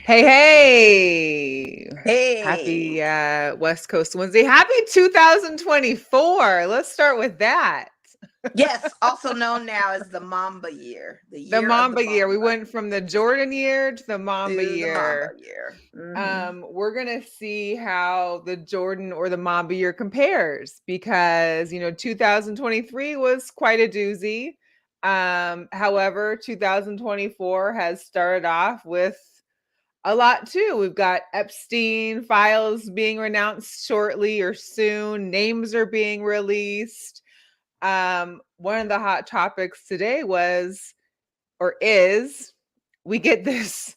Hey, hey. Hey. Happy West Coast Wednesday. Happy 2024. Let's start with that. Yes, also known now as the Mamba year, the The year of the Mamba year. We Mamba went from the Jordan year to the Mamba to the Mamba year. year. We're gonna see how the Jordan or the Mamba year compares because 2023 was quite a doozy. However, 2024 has started off with a lot too. We've got Epstein files being renounced shortly or soon. Names are being released. One of the hot topics today was or is we get this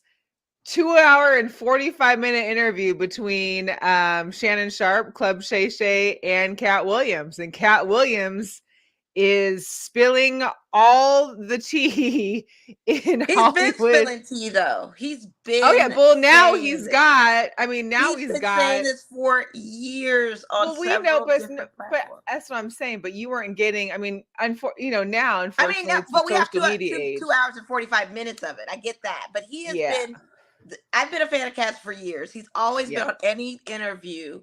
2 hour and 45-minute interview between Shannon Sharp, Club Shay Shay, and Cat Williams. And Cat Williams is spilling all the tea in He's been Hollywood. spilling tea though. He's Oh yeah, been well now saying he's this. got. I mean, now He's he's been saying got. this for years on Well, we know, several different but platforms. that's what I'm saying. But you weren't getting. I mean, now I mean, unfortunately, it's the but we have social media two age. hours and 45 minutes of it. I get that. But he has Yeah, been, I've been a fan of Cats for years. He's always been yeah, on any interview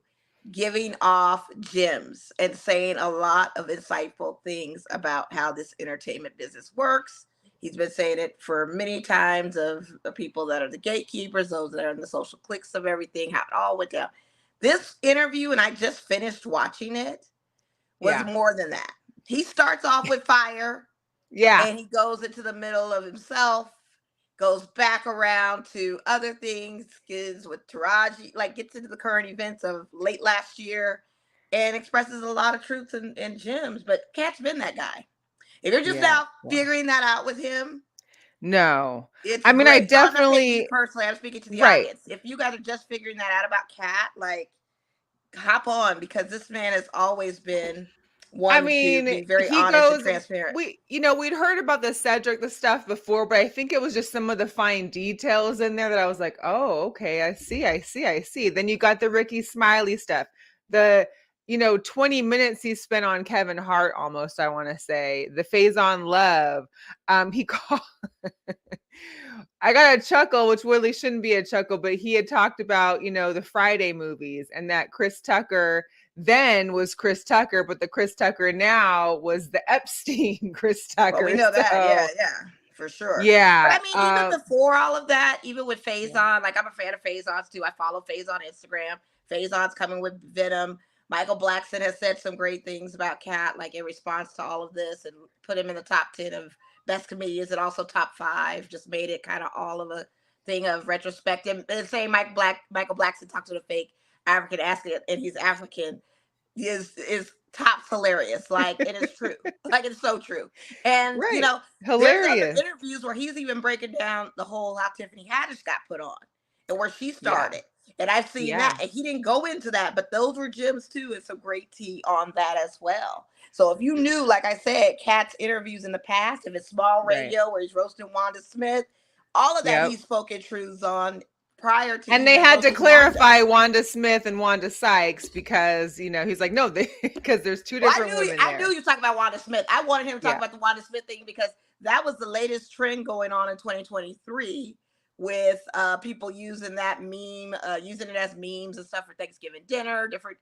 giving off gems and saying a lot of insightful things about how this entertainment business works. He's been saying it for many times of the people that are the gatekeepers, those that are in the social cliques of everything, how it all went down. This interview, and I just finished watching it, was yeah, more than that. He starts off with fire yeah, and he goes into the middle of himself, goes back around to other things, is with Taraji, like gets into the current events of late last year and expresses a lot of truths and gems. But Cat's been that guy. If you're just yeah. now Well, figuring that out with him, no, it's I mean, I great. So I'm not saying you definitely personally, I'm speaking to the right. audience. If you guys are just figuring that out about Cat, like hop on because this man has always been I one to mean, be very he honest and goes. transparent. We'd heard about the Cedric the stuff before, but I think it was just some of the fine details in there that I was like, oh, okay, I see. Then you got the Ricky Smiley stuff, the 20 minutes he spent on Kevin Hart, almost, I want to say, the Faison Love. He called. I got a chuckle, which really shouldn't be a chuckle, but he had talked about, the Friday movies and that Chris Tucker then was Chris Tucker, but the Chris Tucker now was the Epstein Chris Well, we Tucker. know that. Yeah, So yeah, for sure. But I yeah, mean, even before all of that, even with yeah, Faison, like I'm a fan of Faison's too. I follow Faison on Instagram. Faison's coming with Venom. Michael Blackson has said some great things about Cat, like in response to all of this, and put him in the top 10 of best comedians and also top five. Just made it kind of all of a thing of retrospective. And saying Michael Blackson talked to the fake African accent, and he's African is tops hilarious. Like it is true. Like it's so true. And right, there's other hilarious. interviews where he's even breaking down the whole how Tiffany Haddish got put on and where she Yeah, started. And I've seen that. yeah, And he didn't go into that, but those were gems too, and some great tea on that as well. So if you knew, like I said, Cat's interviews in the past, if it's small right. radio where he's roasting Wanda Smith, all of that Yep. he's spoken truths on prior to And they even had to roasting Wanda. clarify Wanda Smith and Wanda Sykes because he's like, no, because there's two Well, different women I knew there. you were talking about Wanda Smith. I wanted him to talk Yeah, about the Wanda Smith thing because that was the latest trend going on in 2023 with people using that meme, using it as memes and stuff for Thanksgiving dinner, different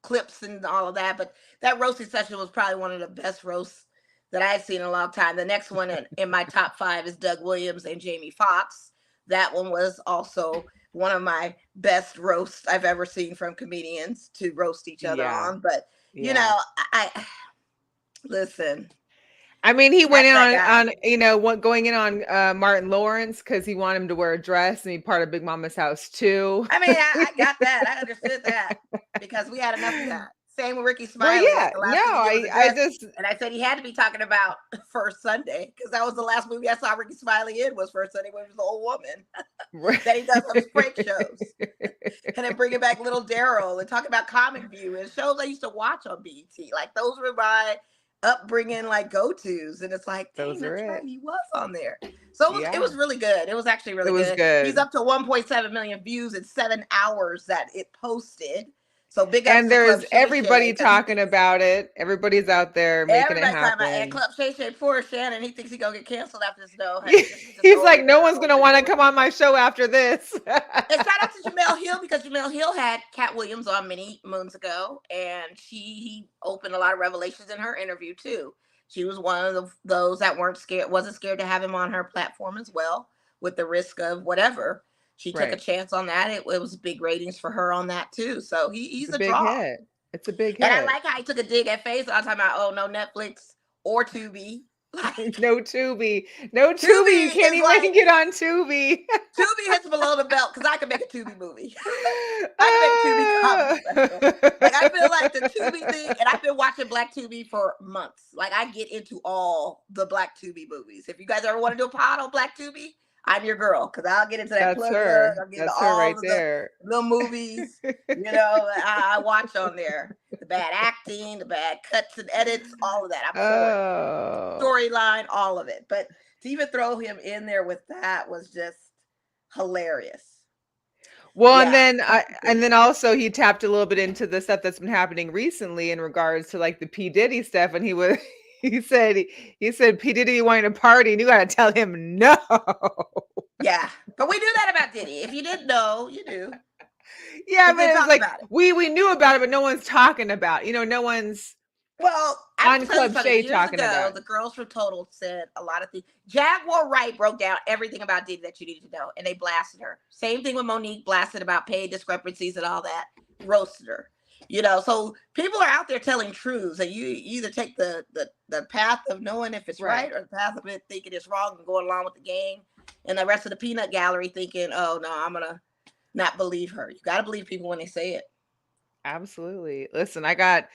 clips and all of that. But that roasting session was probably one of the best roasts that I've seen in a long time. The next one in my top five is Doug Williams and Jamie Foxx. That one was also one of my best roasts I've ever seen from comedians to roast each other yeah, on. But you yeah. know, I listen. I mean, he went That's in that on guy. what going in on Martin Lawrence because he wanted him to wear a dress and be part of Big Mama's house too. I mean, I got that. I understood that because we had enough of that. Same with Ricky Well, Smiley. Like yeah, the no, last thing he did was I address, just and I said he had to be talking about First Sunday because that was the last movie I saw Ricky Smiley in was First Sunday when he was an old woman that he does on his prank shows, and then bringing back Little Daryl and talking about Comic View and shows I used to watch on BET. Like those were my upbringing, like go tos, and it's like, dang, those are that's right, it. he was on there. So it Yeah, was really good. It was actually it really was good. He's good. up to 1.7 million views in 7 hours that it posted. So big ups And to Club there's Shay Shay everybody because he talking thinks about it. Everybody's out there making it everybody's talking about and happen. Club Shay Shay poor Shannon. He thinks he gonna get canceled after this. No, honey, this is just He's old like, and no one's gonna open want to door. come on my show after this. And shout out to Jamel Hill because Jamel Hill had Cat Williams on many moons ago, and he opened a lot of revelations in her interview too. She was one of those that wasn't scared to have him on her platform as well, with the risk of whatever. She took a Right. chance on that. It was big ratings for her on that too. So It's he's a a big draw. hit. It's a big And I hit. like how he took a dig at Face. I was talking about, oh no, Netflix or Tubi. Like No Tubi. No Tubi. You Tubi can't is like even get on Tubi. Tubi hits below the belt because I can make a Tubi movie. I can make a Tubi comedy Ah. special. Like I feel like the Tubi thing, and I've been watching Black Tubi for months. Like I get into all the Black Tubi movies. If you guys ever want to do a pod on Black Tubi, I'm your girl because I'll get into that That's plug lug. her. I'll get into That's her right all of the there. little movies. You know, I watch on there the bad acting, the bad cuts and edits, all of that. I'm for it. Oh. Storyline, all of it. But to even throw him in there with that was just hilarious. Well, Yeah. and then also he tapped a little bit into the stuff that's been happening recently in regards to like the P Diddy stuff, and he was he said P Diddy wanted to party, and you got to tell him no. Yeah. But we knew that about Diddy. If you didn't know, you knew. Yeah, We've but been it was talking like about it. we knew about it, but no one's talking about. No one's Well, I'm on gonna tell you Club something. Shay Years talking ago, about. the girls from Total said a lot of things. Jaguar Wright broke down everything about Diddy that you needed to know, and they blasted her. Same thing with Monique, blasted about pay discrepancies and all that, roasted her. So people are out there telling truths, and you either take the path of knowing if it's Right. right or the path of it thinking it's wrong and going along with the game, and the rest of the peanut gallery thinking, oh no, I'm gonna not believe her. You got to believe people when they say it. Absolutely. Listen, I got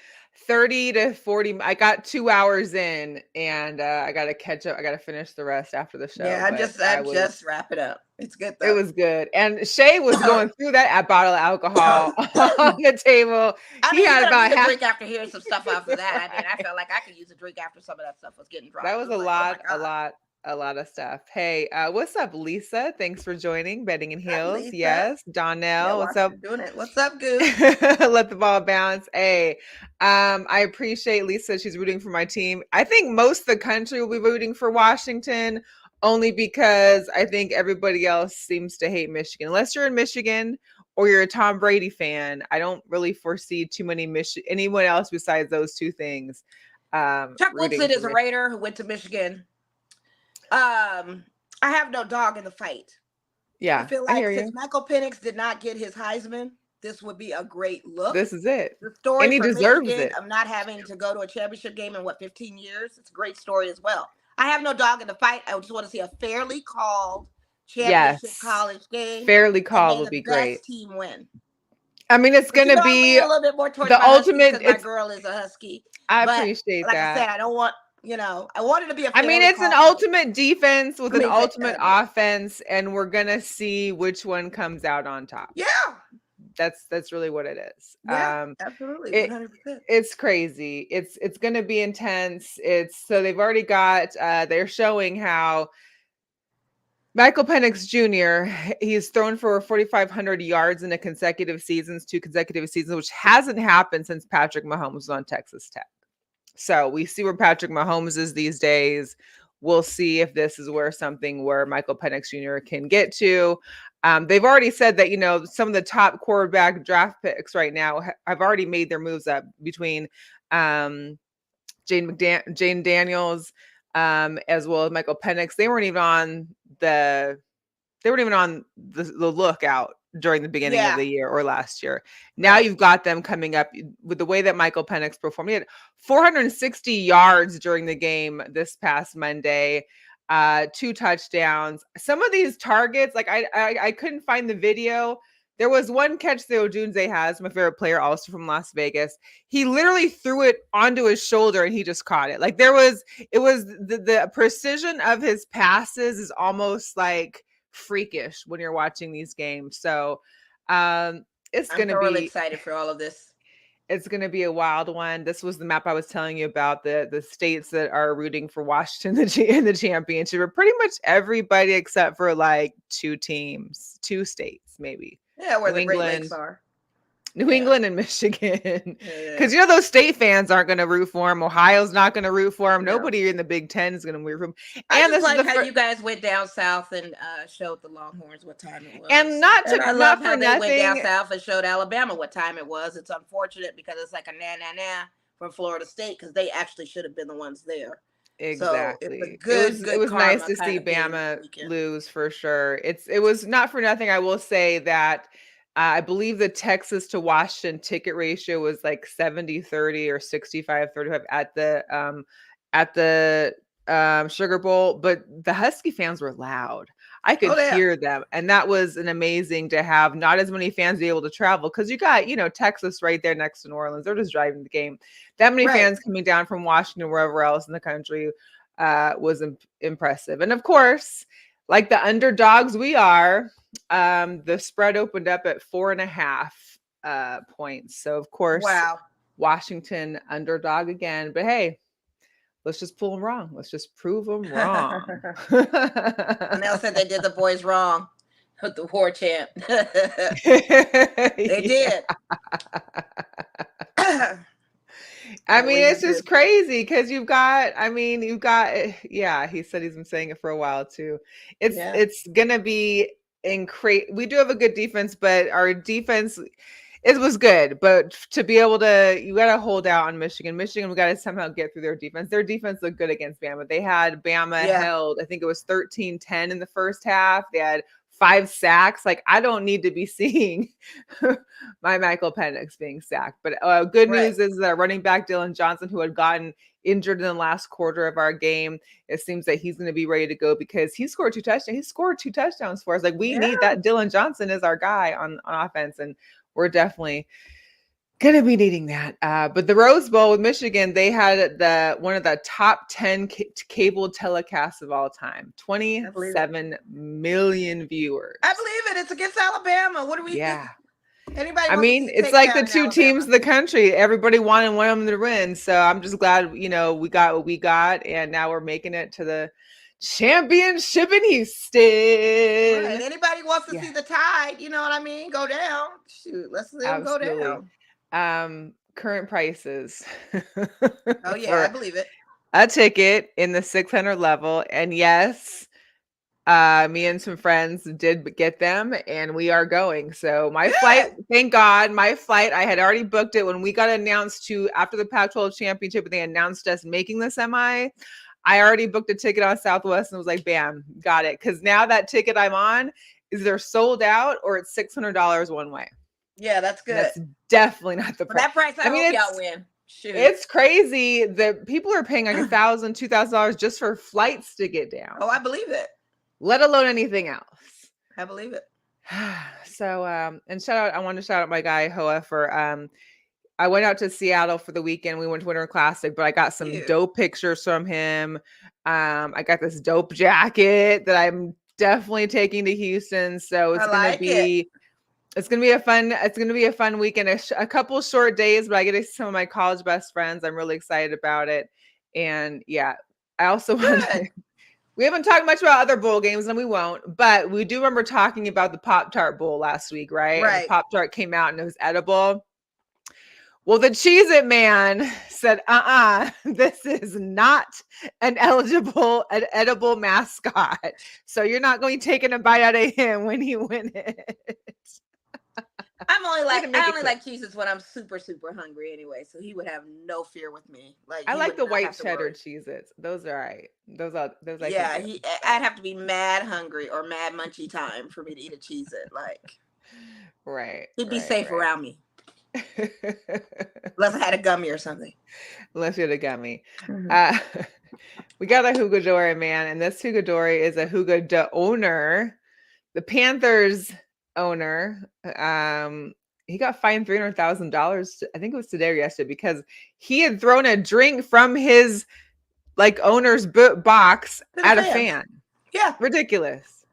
30 to 40. I got 2 hours in, and I got to catch up. I got to finish the rest after the show. Yeah, I'm But just I'm just wrap it up. It's good it though. was good. And Shay was going through that bottle of alcohol on the table. I He mean, you're had gonna about need a half. drink after hearing some stuff after that. I mean, I felt like I could use a drink after some of that stuff was getting That dropped. It was was a like, oh my lot, a god, lot, a lot of stuff. Hey, what's up, Lisa? Thanks for joining Betting and hi Heels. Lisa. Yes, Yeah, Donnell. while What's up? she's doing it, what's up, Goose? Let the ball bounce. Hey, I appreciate Lisa. She's rooting for my team. I think most of the country will be rooting for Washington only because I think everybody else seems to hate Michigan. Unless you're in Michigan or you're a Tom Brady fan, I don't really foresee too many anyone else besides those two things Chuck rooting Woodson for is a Michigan. Raider who went to Michigan. I have no dog in the fight. I Yeah, feel I like hear since you. Michael Penix did not get his Heisman, this would be a great look. This is it. The story And he for deserves Michigan it. of not having to go to a championship game in 15 years. It's a great story as well. I have no dog in the fight. I just want to see a fairly called championship Yes. college game, Fairly and called may would the be great. best team win. I mean, it's But going to I be lean a little bit more towards the my Huskies ultimate. because my girl is a Husky. I But appreciate like I said, that. I don't want, I want it to be a I mean, fairly it's an called game. ultimate defense with I an mean, ultimate yeah. offense, and we're gonna see which one comes out on top. Yeah. That's really what it is. Yeah, absolutely. It 100%. it's crazy. It's gonna be intense. So they've already got they're showing how Michael Penix Jr. He's thrown for 4,500 yards in a consecutive seasons, 2 consecutive seasons, which hasn't happened since Patrick Mahomes was on Texas Tech. So we see where Patrick Mahomes is these days. We'll see if this is where Michael Penix Jr. can get to. They've already said that, some of the top quarterback draft picks right now have already made their moves up between Jane Daniels, as well as Michael Penix. They weren't even on the lookout during the beginning of the year or last year. Now you've got them coming up with the way that Michael Penix performed. He had 460 yards during the game this past Monday, 2 touchdowns. Some of these targets, like I couldn't find the video. There was one catch that Odunze has, my favorite player, also from Las Vegas. He literally threw it onto his shoulder and he just caught it. Like it was the precision of his passes is almost like freakish when you're watching these games. So it's going to be really excited for all of this. It's going to be a wild one. This was the map I was telling you about, the states that are rooting for Washington in the championship, or pretty much everybody except for like 2 teams, 2 states maybe. Yeah, where New the Great England, Lakes are. New Yeah. England and Michigan. Yeah. Because, those state fans aren't going to root for him. Ohio's not going to root for him. No. Nobody in the Big Ten is going to root for him. I And just this is like the how first, you guys went down south and showed the Longhorns what time it and was. And I love not for how they went down nothing. south and showed Alabama what time it was. It's unfortunate because it's like a na from Florida State because they actually should have been the ones there. So it's a Exactly. It good was nice karma to kind see of game this Bama weekend. lose for sure. It was not for nothing. I will say that I believe the Texas to Washington ticket ratio was like 70-30 or 65-35 at the Sugar Bowl, but the Husky fans were loud. I could Oh yeah. hear them, and that was an amazing to have not as many fans be able to travel because you got, Texas right there next to New Orleans. They're just driving the game. That many Right. fans coming down from Washington, wherever else in the country, was impressive. And of course, like the underdogs we are, the spread opened up at 4.5 points. So of course, Wow. Washington underdog again. But hey, let's just pull them wrong. Let's just prove them wrong. Nell said they did the boys wrong with the war chant. They Yeah. did. I What mean, you it's gonna do? just crazy because yeah, he said he's been saying it for a while too. Yeah. It's gonna be we do have a good defense, but our defense, it was good. But to be able to, you got to hold out on Michigan. Michigan, we got to somehow get through their defense. Their defense looked good against Bama. They had Bama Yeah. held, I think it was 13-10 in the first half. They had 5 sacks. Like, I don't need to be seeing my Michael Penix being sacked. But good Right. news is that running back Dylan Johnson, who had gotten injured in the last quarter of our game, it seems that he's going to be ready to go because he scored 2 touchdowns. He scored 2 touchdowns for us. Like, we Yeah. need that. Dylan Johnson is our guy on offense, and we're definitely going to be needing that. But the Rose Bowl with Michigan, they had one of the top 10 cable telecasts of all time. 27 million viewers. I believe it. It's against Alabama. What do we? Yeah. Anybody I wants to mean, see it's like the takedown in two teams Alabama? in the country. Everybody wanted one of them to win. So I'm just glad, we got what we got. And now we're making it to the championship in Houston. Right. Anybody wants to Yeah. see the Tide? You know what I mean? Go down. Shoot, let's see them go Absolutely. down. Current prices Oh yeah, I for believe it. a ticket in the 600 level. And yes, me and some friends did get them, and we are going. So my flight, thank God, I had already booked it when we got announced after the Pac-12 championship, and they announced us making the semi. I already booked a ticket on Southwest and was like, bam, got it. Because now that ticket I'm on is either sold out or it's $600 one way. Yeah, that's good. That's definitely not the For price. that price, I hope y'all win. Shoot. It's crazy that people are paying like $1,000, $2,000 just for flights to get down. Oh, I believe it. Let alone anything else. I believe it. So, and I want to shout out my guy Hoa for I went out to Seattle for the weekend. We went to Winter Classic, but I got some dope pictures from him. I got this dope jacket that I'm definitely taking to Houston. So it's gonna be a fun weekend. A couple short days, but I get to see some of my college best friends. I'm really excited about it. And yeah, I also want to. We haven't talked much about other bowl games, and we won't, but we do remember talking about the Pop-Tart Bowl last week, right? And the Pop-Tart came out and it was edible. Well, the Cheez-It man said, this is not an edible mascot. So you're not going to take a bite out of him when he win it. I only like Cheez-Its when I'm super, super hungry anyway. So he would have no fear with me. I like the white cheddar Cheez-Its. Those are all right. Those yeah, I'd have to be mad hungry or mad munchy time for me to eat a Cheez-It. Like, right. He'd be safe around me. Unless I had a gummy or something. Unless you had a gummy. Mm-hmm. We got a Hugadori, man. And this Hugadori is a Hugada owner. The Panthers owner, he got fined $300,000. I think it was today or yesterday because he had thrown a drink from his owner's box at a fan. Yeah, ridiculous.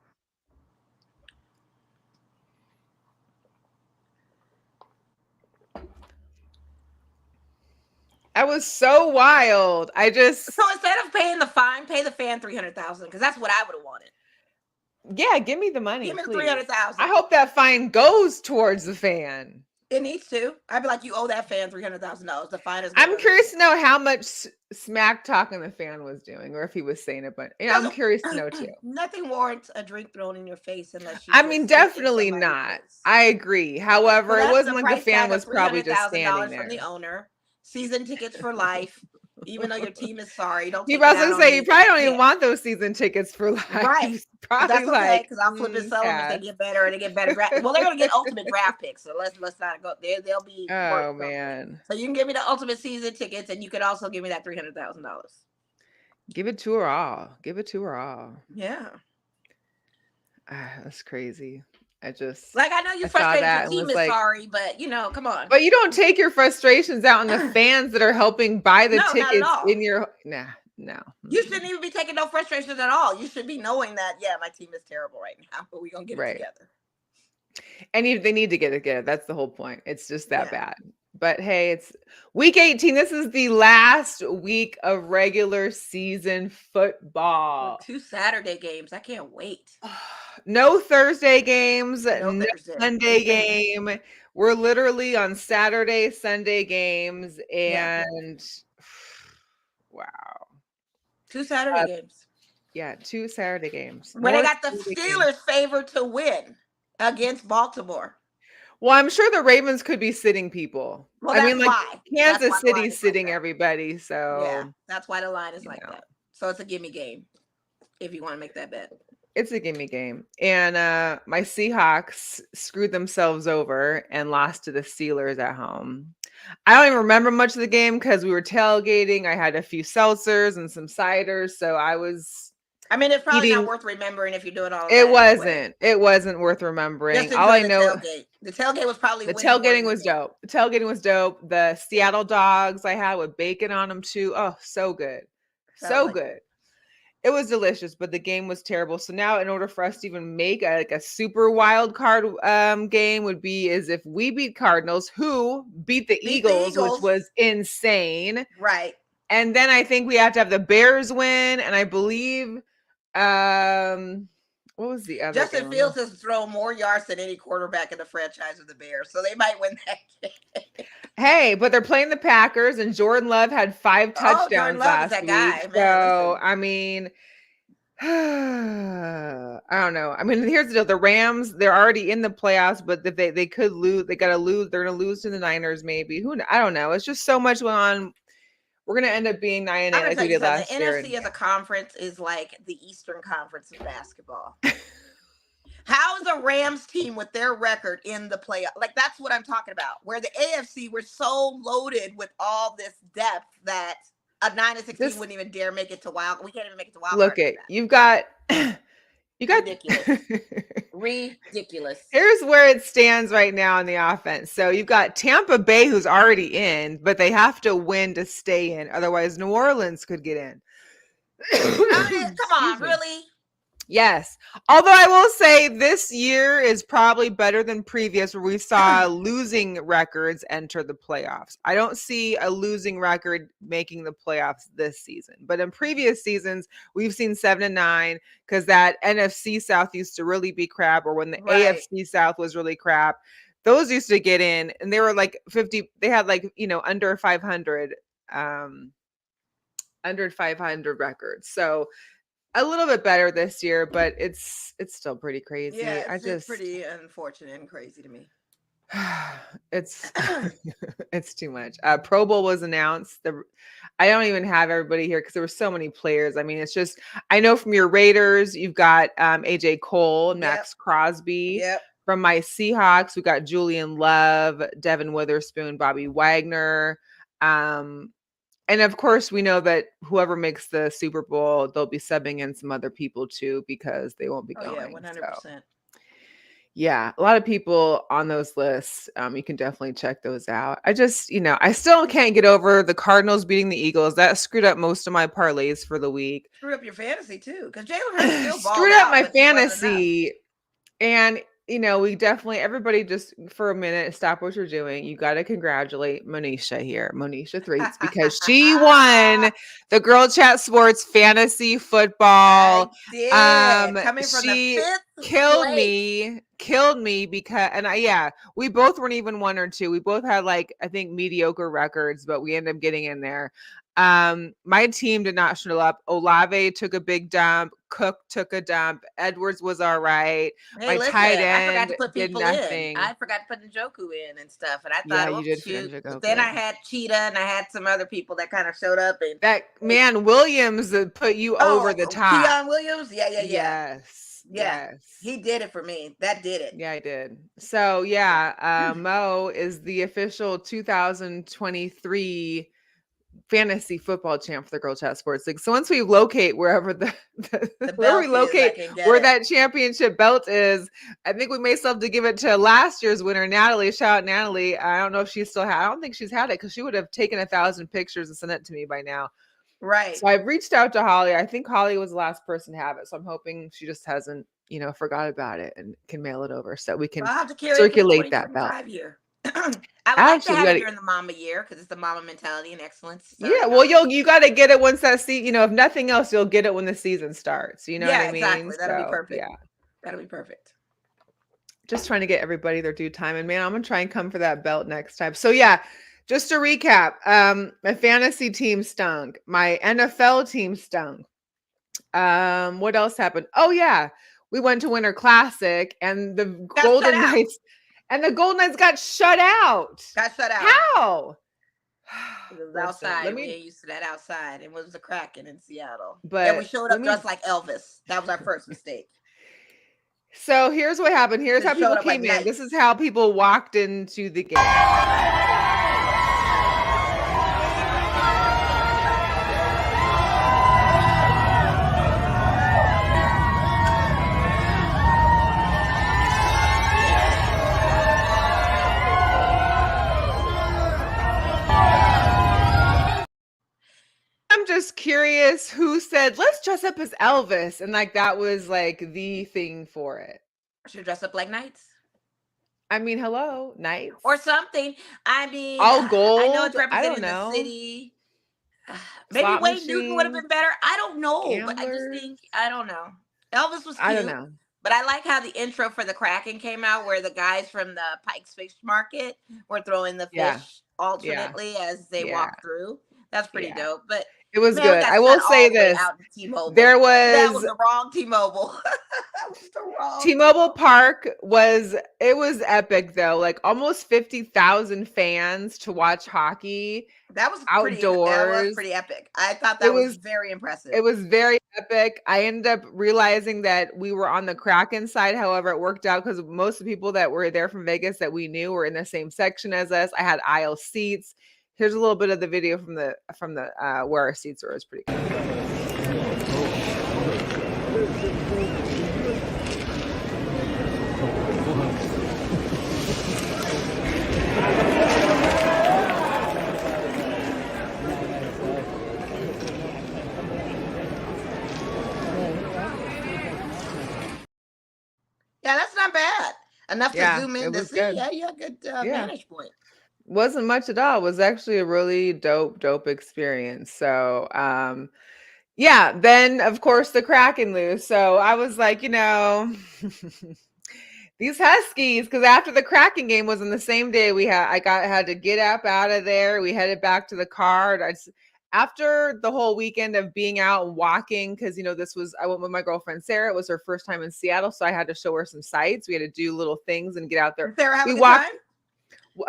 That was so wild. So instead of paying the fine, pay the fan $300,000 because that's what I would have wanted. Yeah, give me the money. Give me the $300,000. I hope that fine goes towards the fan. It needs to. I'd be like, you owe that fan $300,000. The fine is I'm whatever. curious to know how much smack talking the fan was doing, or if he was saying it, but I'm Because curious to know too. nothing warrants a drink thrown in your face unless you I mean, just spit in definitely somebody's not. face. I agree. So However, it that's the wasn't like the price fan tag of was three probably hundred just thousand standing dollars from the there. owner. Season tickets for life. Even though your team is sorry, don't You take it was out gonna on say you me. probably don't even Yeah, want those season tickets for life. right. It's But probably that's okay like because I'll flip and sell them if they pass. get better and they get better draft. Well, they're gonna get ultimate draft picks, so let's not go there. They'll be worth Oh something. man, So you can give me the ultimate season tickets, and you can also give me that $300,000. give it to her all. Give it to her all. Yeah. That's crazy. I just Like I know I you saw frustrated your that and team was is like, sorry, but come on. but you don't take your frustrations out on the fans that are helping buy the No, not at tickets all. in your nah, no. You shouldn't even be taking no frustrations at all. You should be knowing that, yeah, my team is terrible right now, but we're gonna get it Right. together. And they need to get it together. That's the whole point. It's just that Yeah. bad. But hey, it's week 18. This is the last week of regular season Well, football. 2 Saturday games. I can't wait. No Thursday games, No no Thursday. Sunday game. We're literally on Saturday, Sunday games, Yeah. and wow. 2 Saturday games. Yeah, 2 Saturday games. When they More got the Saturday games. Steelers favored to win against Baltimore. Well, I'm sure the Ravens could be sitting people. Well, I mean, that's like, why. That's why Kansas the line City's is like sitting that. everybody, Yeah. so, That's why the line is you like know, that. So it's a gimme game if you want to make that bet. it's a gimme game. And, my Seahawks screwed themselves over and lost to the Steelers at home. I don't even remember much of the game because we were tailgating. I had a few seltzers and some ciders, so I was I mean, it's probably not eating. worth remembering if you're doing all of It that anyway. wasn't. It wasn't worth Just remembering. All enjoy I the know tailgate. The tailgate was probably the winning more than tailgating the was game. dope. The tailgating was dope. The Seattle dogs I had with bacon on them too. Oh, so good. Sounds So like good. it. It was delicious, but the game was terrible. So now, in order for us to even make a super wild card game, would be is if we beat Cardinals, who beat the Beat the Eagles, which Eagles. was insane. Right. And then I think we have to have the Bears win, and I believe what was the other Justin game? Fields has thrown more yards than any quarterback in the franchise of the Bears, so they might win that game. Hey, but they're playing the Packers, and Jordan Love had 5 Oh, Jordan touchdowns Love is last that week. guy, man. So, Listen, I mean, I don't know. I mean, here's the deal: the Rams, they're already in the playoffs, but if they could lose, they got to lose. They're going to lose to the Niners, maybe. I don't know. It's just so much going on. We're going to end up being 9-8 I'm gonna like tell we you did something. The last year. NFC as a conference is like the Eastern Conference of basketball. How is a Rams team with their record in the playoff? Like that's what I'm talking about. Where the AFC we're so loaded with all this depth that a 9-16 This wouldn't even dare make it to wild. We can't even make it to wild look card it. after that. You've got you got Ridiculous. Ridiculous. Here's where it stands right now in the offense. So you've got Tampa Bay who's already in, but they have to win to stay in. Otherwise, New Orleans could get in. Come on, Excuse me. really? Yes. Although I will say this year is probably better than previous where we saw losing records enter the playoffs. I don't see a losing record making the playoffs this season. But in previous seasons, we've seen 7-9 because that NFC South used to really be crap, or when the Right. AFC South was really crap. Those used to get in and they were like 50, they had like, under 500 under 500 records. So a little bit better this year, but it's still pretty crazy. Yeah, I it's just pretty unfortunate and crazy to me. it's it's too much. Pro Bowl was announced. I don't even have everybody here because there were so many players. I mean, it's just I know from your Raiders, you've got AJ Cole and Max Crosby. Yep. From my Seahawks, we got Julian Love, Devin Witherspoon, Bobby Wagner. And of course, we know that whoever makes the Super Bowl, they'll be subbing in some other people too because they won't be going. Yeah, 100%. So, yeah, a lot of people on those lists. You can definitely check those out. I just, I still can't get over the Cardinals beating the Eagles. That screwed up most of my parlays for the week. Screwed up your fantasy too, because Jalen Hurts still balled screwed up out, my but just wasn't enough. fantasy. And we definitely everybody just for a minute stop what you're doing. You got to congratulate Monisha here, Monisha Threets, because she won the Girl Chat Sports Fantasy Football. I did. Coming from the She fifth killed place. me because we both weren't even one or two. We both had like I think mediocre records, but we ended up getting in there. My team did not show up. Olave took a big dump. Cook took a dump. Edwards was all right. Hey, My listen, tight I forgot end to put did people in. nothing. I forgot to put Njoku in and stuff. And I Yeah, thought, you oh, did forget shoot. to go But then I good. had Cheetah and I had some other people that kind of showed up. And That man Williams put you over the top. Keon Williams. Yes. Yeah. Yes. He did it for me. That did it. Yeah, I did. So Mo is the official 2023 fantasy football champ for the Girl Chat Sports League. So once we locate wherever The where we belt is, I locate can get where it. that championship belt is, I think we may still have to give it to last year's winner, Natalie. Shout out Natalie. I don't know if she still had. I don't think she's had it because she would have taken 1,000 pictures and sent it to me by now. Right. So I've reached out to Holly. I think Holly was the last person to have it. So I'm hoping she just hasn't, forgot about it and can mail it over so we can I'll have to carry circulate it for the that belt. 2025 year. I would like to have it Absolutely. during the mama year because it's the mama mentality and excellence. Yeah, well, you got to get it once that if nothing else, you'll get it when the season starts. You know what I mean? Exactly. That'll be So, perfect. yeah. That'll be perfect. Just trying to get everybody their due time. And man, I'm going to try and come for that belt next time. So, yeah, just to recap, my fantasy team stunk. My NFL team stunk. What else happened? Oh, yeah. We went to Winter Classic and the Golden Knights got shut out. How? It was outside. We ain't used to that outside. It was the Kraken in Seattle. But we showed up dressed like Elvis. That was our first mistake. So here's what happened. Here's how people came in. This is how people walked into the game. I'm just curious who said, let's dress up as Elvis. And like, that was like the thing for it. Should dress up like knights. I mean, hello, knights. Or something. I mean, all gold. I know it's representing the city. Maybe Wayne Newton would have been better. I don't know. Gamblers. But I just think, I don't know. Elvis was cute. I don't know. But I like how the intro for the Kraken came out where the guys from the Pike's Fish Market were throwing the fish alternately as they walk through. That's pretty dope. But it was good. I will say this. That was the wrong T-Mobile. That was the wrong T-Mobile Park was epic though. Like almost 50,000 fans to watch hockey. That was outdoors. That was pretty epic. I thought that was very impressive. It was very epic. I ended up realizing that we were on the Kraken side. However, it worked out because most of the people that were there from Vegas that we knew were in the same section as us. I had aisle seats. Here's a little bit of the video from the where our seats were. It was pretty cool. Yeah, that's not bad. Enough to zoom in to see. Good. Yeah, you had good vantage point. Wasn't much at all. It was actually a really dope experience. So, then of course the Kraken lose. So I was like, these Huskies, because after the Kraken game was on the same day I had to get up out of there. We headed back to the car. After the whole weekend of being out and walking, because I went with my girlfriend Sarah. It was her first time in Seattle, so I had to show her some sights. We had to do little things and get out there. Sarah having a good time?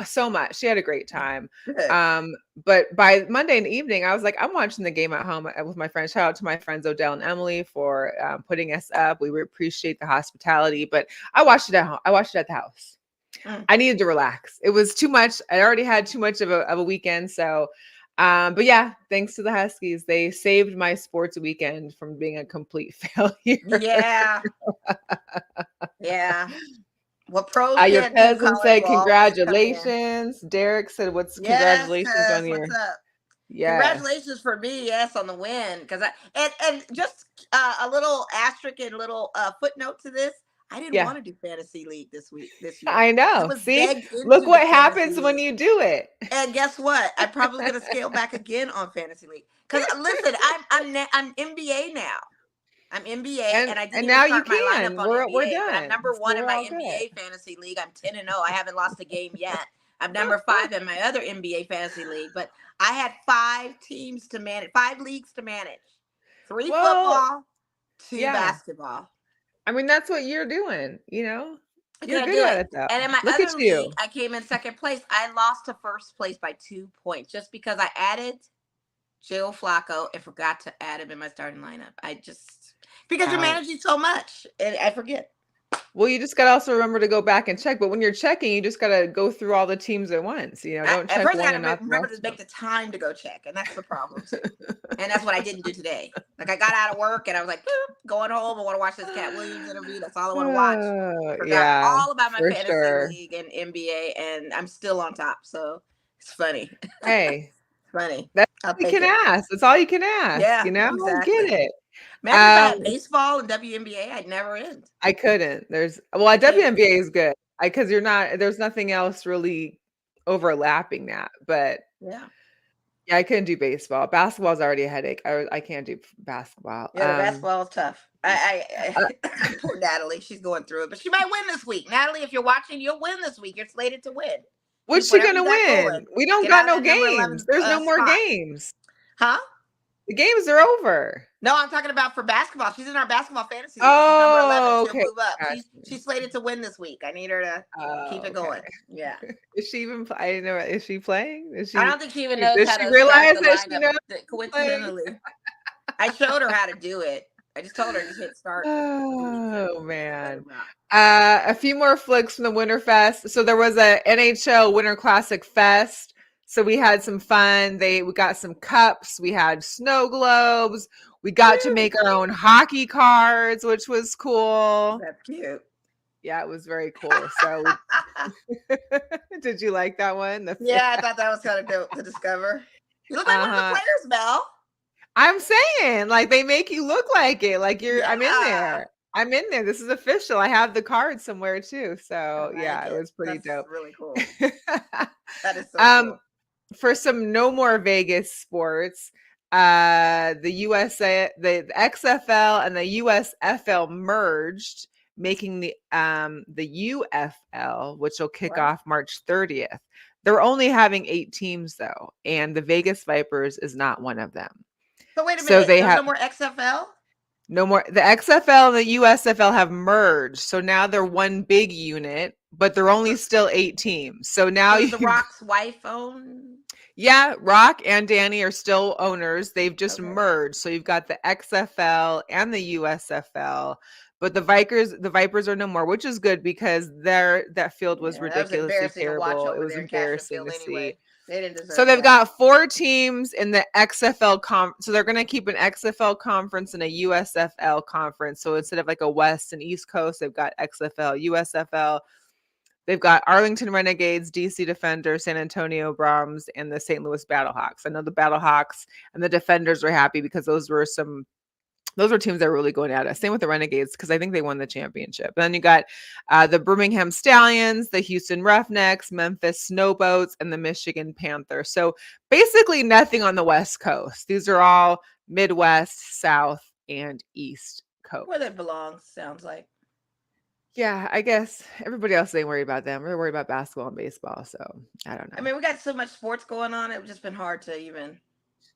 So much. She had a great time. But by Monday evening, I was like, I'm watching the game at home with my friends. Shout out to my friends Odell and Emily for putting us up. We appreciate the hospitality, but I watched it at home. I watched it at the house. I needed to relax. It was too much. I already had too much of a weekend. So, but yeah, thanks to the Huskies, they saved my sports weekend from being a complete failure. Yeah. Yeah. Well, pros your cousin said congratulations. Derek said, congratulations on your. What's up? Yeah. Congratulations for me, yes, on the win. Because and just a little asterisk and little footnote to this. I didn't Yeah, want to do fantasy league this year. I I know. was See, begged look into the what fantasy happens when league. you do it. And guess what? I'm probably going to scale back again on fantasy league. Cuz listen, I'm NBA now. I'm NBA, and I didn't And even now you start my lineup can. on We're NBA, but I'm done. number So 1 in we're my all good. NBA fantasy league. I'm 10-0. I haven't lost a game yet. I'm number 5 in my other NBA fantasy league, but I had 5 teams to manage, 5 leagues to manage. 3 Well, football, 2 yeah. basketball. I mean, that's what you're doing, you know? I You're couldn't good do at it. it though. And in my Look at other league, you. I came in second place. I lost to first place by 2 points just because I added Joe Flacco and forgot to add him in my starting lineup. I just, because you're managing Ouch. so much and I forget. Well, you just gotta also remember to go back and check. But when you're checking, you just gotta go through all the teams at once. Don't At check first, I one had and to not the remember rest to of make them. the time to go check, and that's the problem too. And that's what I didn't do today. Like I got out of work and I was like, "Boop, going home. I want to watch this Cat Williams interview. That's all I want to watch. I Oh, forgot yeah, all about my for fantasy sure. league and NBA, and I'm still on top. So it's funny. Hey, Funny. that's I'll all you take can it. ask. That's all you can ask, Yeah, Get exactly. it. Imagine if I Um, had baseball and WNBA, I'd never end. I couldn't. I can't. WNBA is good. Because there's nothing else really overlapping that. But Yeah. yeah, I couldn't do baseball. Basketball is already a headache. I can't do basketball. Yeah, the basketball is tough. Uh, Poor Natalie, she's going through it, but she might win this week. Natalie, if you're watching, you'll win this week. You're slated to win. what's Keep she whatever you gonna got going. win? We don't Get got out of no that number games. 11 There's no more spot. games. Huh? The games are over. No, I'm talking about for basketball. She's in our basketball fantasy league. She's number 11. Oh, She'll okay. move up. Gotcha. She's slated to win this week. I need her to keep Oh, it okay. going. Yeah. Is she even? I didn't know. Is she playing? I don't think she even knows Does how she to start realize the that she lineup. knows playing? Coincidentally, I showed her how to do it. I just told her just hit start. Oh Let her man. rock. A few more flicks from the Winterfest. So there was a NHL Winter Classic Fest. So we had some fun. We got some cups. We had snow globes. We got to make our own hockey cards, which was cool. That's cute. Yeah, it was very cool. So did you like that one? Yeah, I thought that was kind of dope to discover. You look like one of the Uh-huh. players, Mel. I'm saying, like, they make you look like it. Like I'm in Yeah. there. I'm in there. This is official. I have the card somewhere too. I So like yeah, it it. was pretty That's dope. really cool. That is so um, cool. for some no more Vegas sports, the XFL and the USFL merged, making the UFL, which will kick What? off March 30th. They're only having 8 teams though, and the Vegas Vipers is not one of them. So wait a So minute. they There's have no more XFL? no more. The XFL and the USFL have merged. So now they're one big unit, but they're only still 8 teams. So now So does The you Rock's wife own? yeah, Rock and Danny are still owners. They've just Okay. merged. So you've got the XFL and the USFL. But the Vipers are no more, which is good because that field was Yeah, that was ridiculously embarrassing to watch terrible. It over was there in embarrassing Castlefield to see. anyway. They didn't So deserve they've that. got 4 teams in the XFL so they're going to keep an XFL conference and a USFL conference. So instead of like a West and East Coast, they've got XFL, USFL. They've got Arlington Renegades, DC Defenders, San Antonio Brahms, and the St. Louis Battlehawks. I know the Battlehawks and the Defenders were happy because those were teams that were really going at it. Same with the Renegades because I think they won the championship. And then you got the Birmingham Stallions, the Houston Roughnecks, Memphis Snowboats, and the Michigan Panthers. So basically nothing on the West Coast. These are all Midwest, South, and East Coast. Where they belong, sounds like. Yeah, I guess everybody else ain't worried about them. We're worried about basketball and baseball. So I don't know. I mean, we got so much sports going on. It's just been hard to even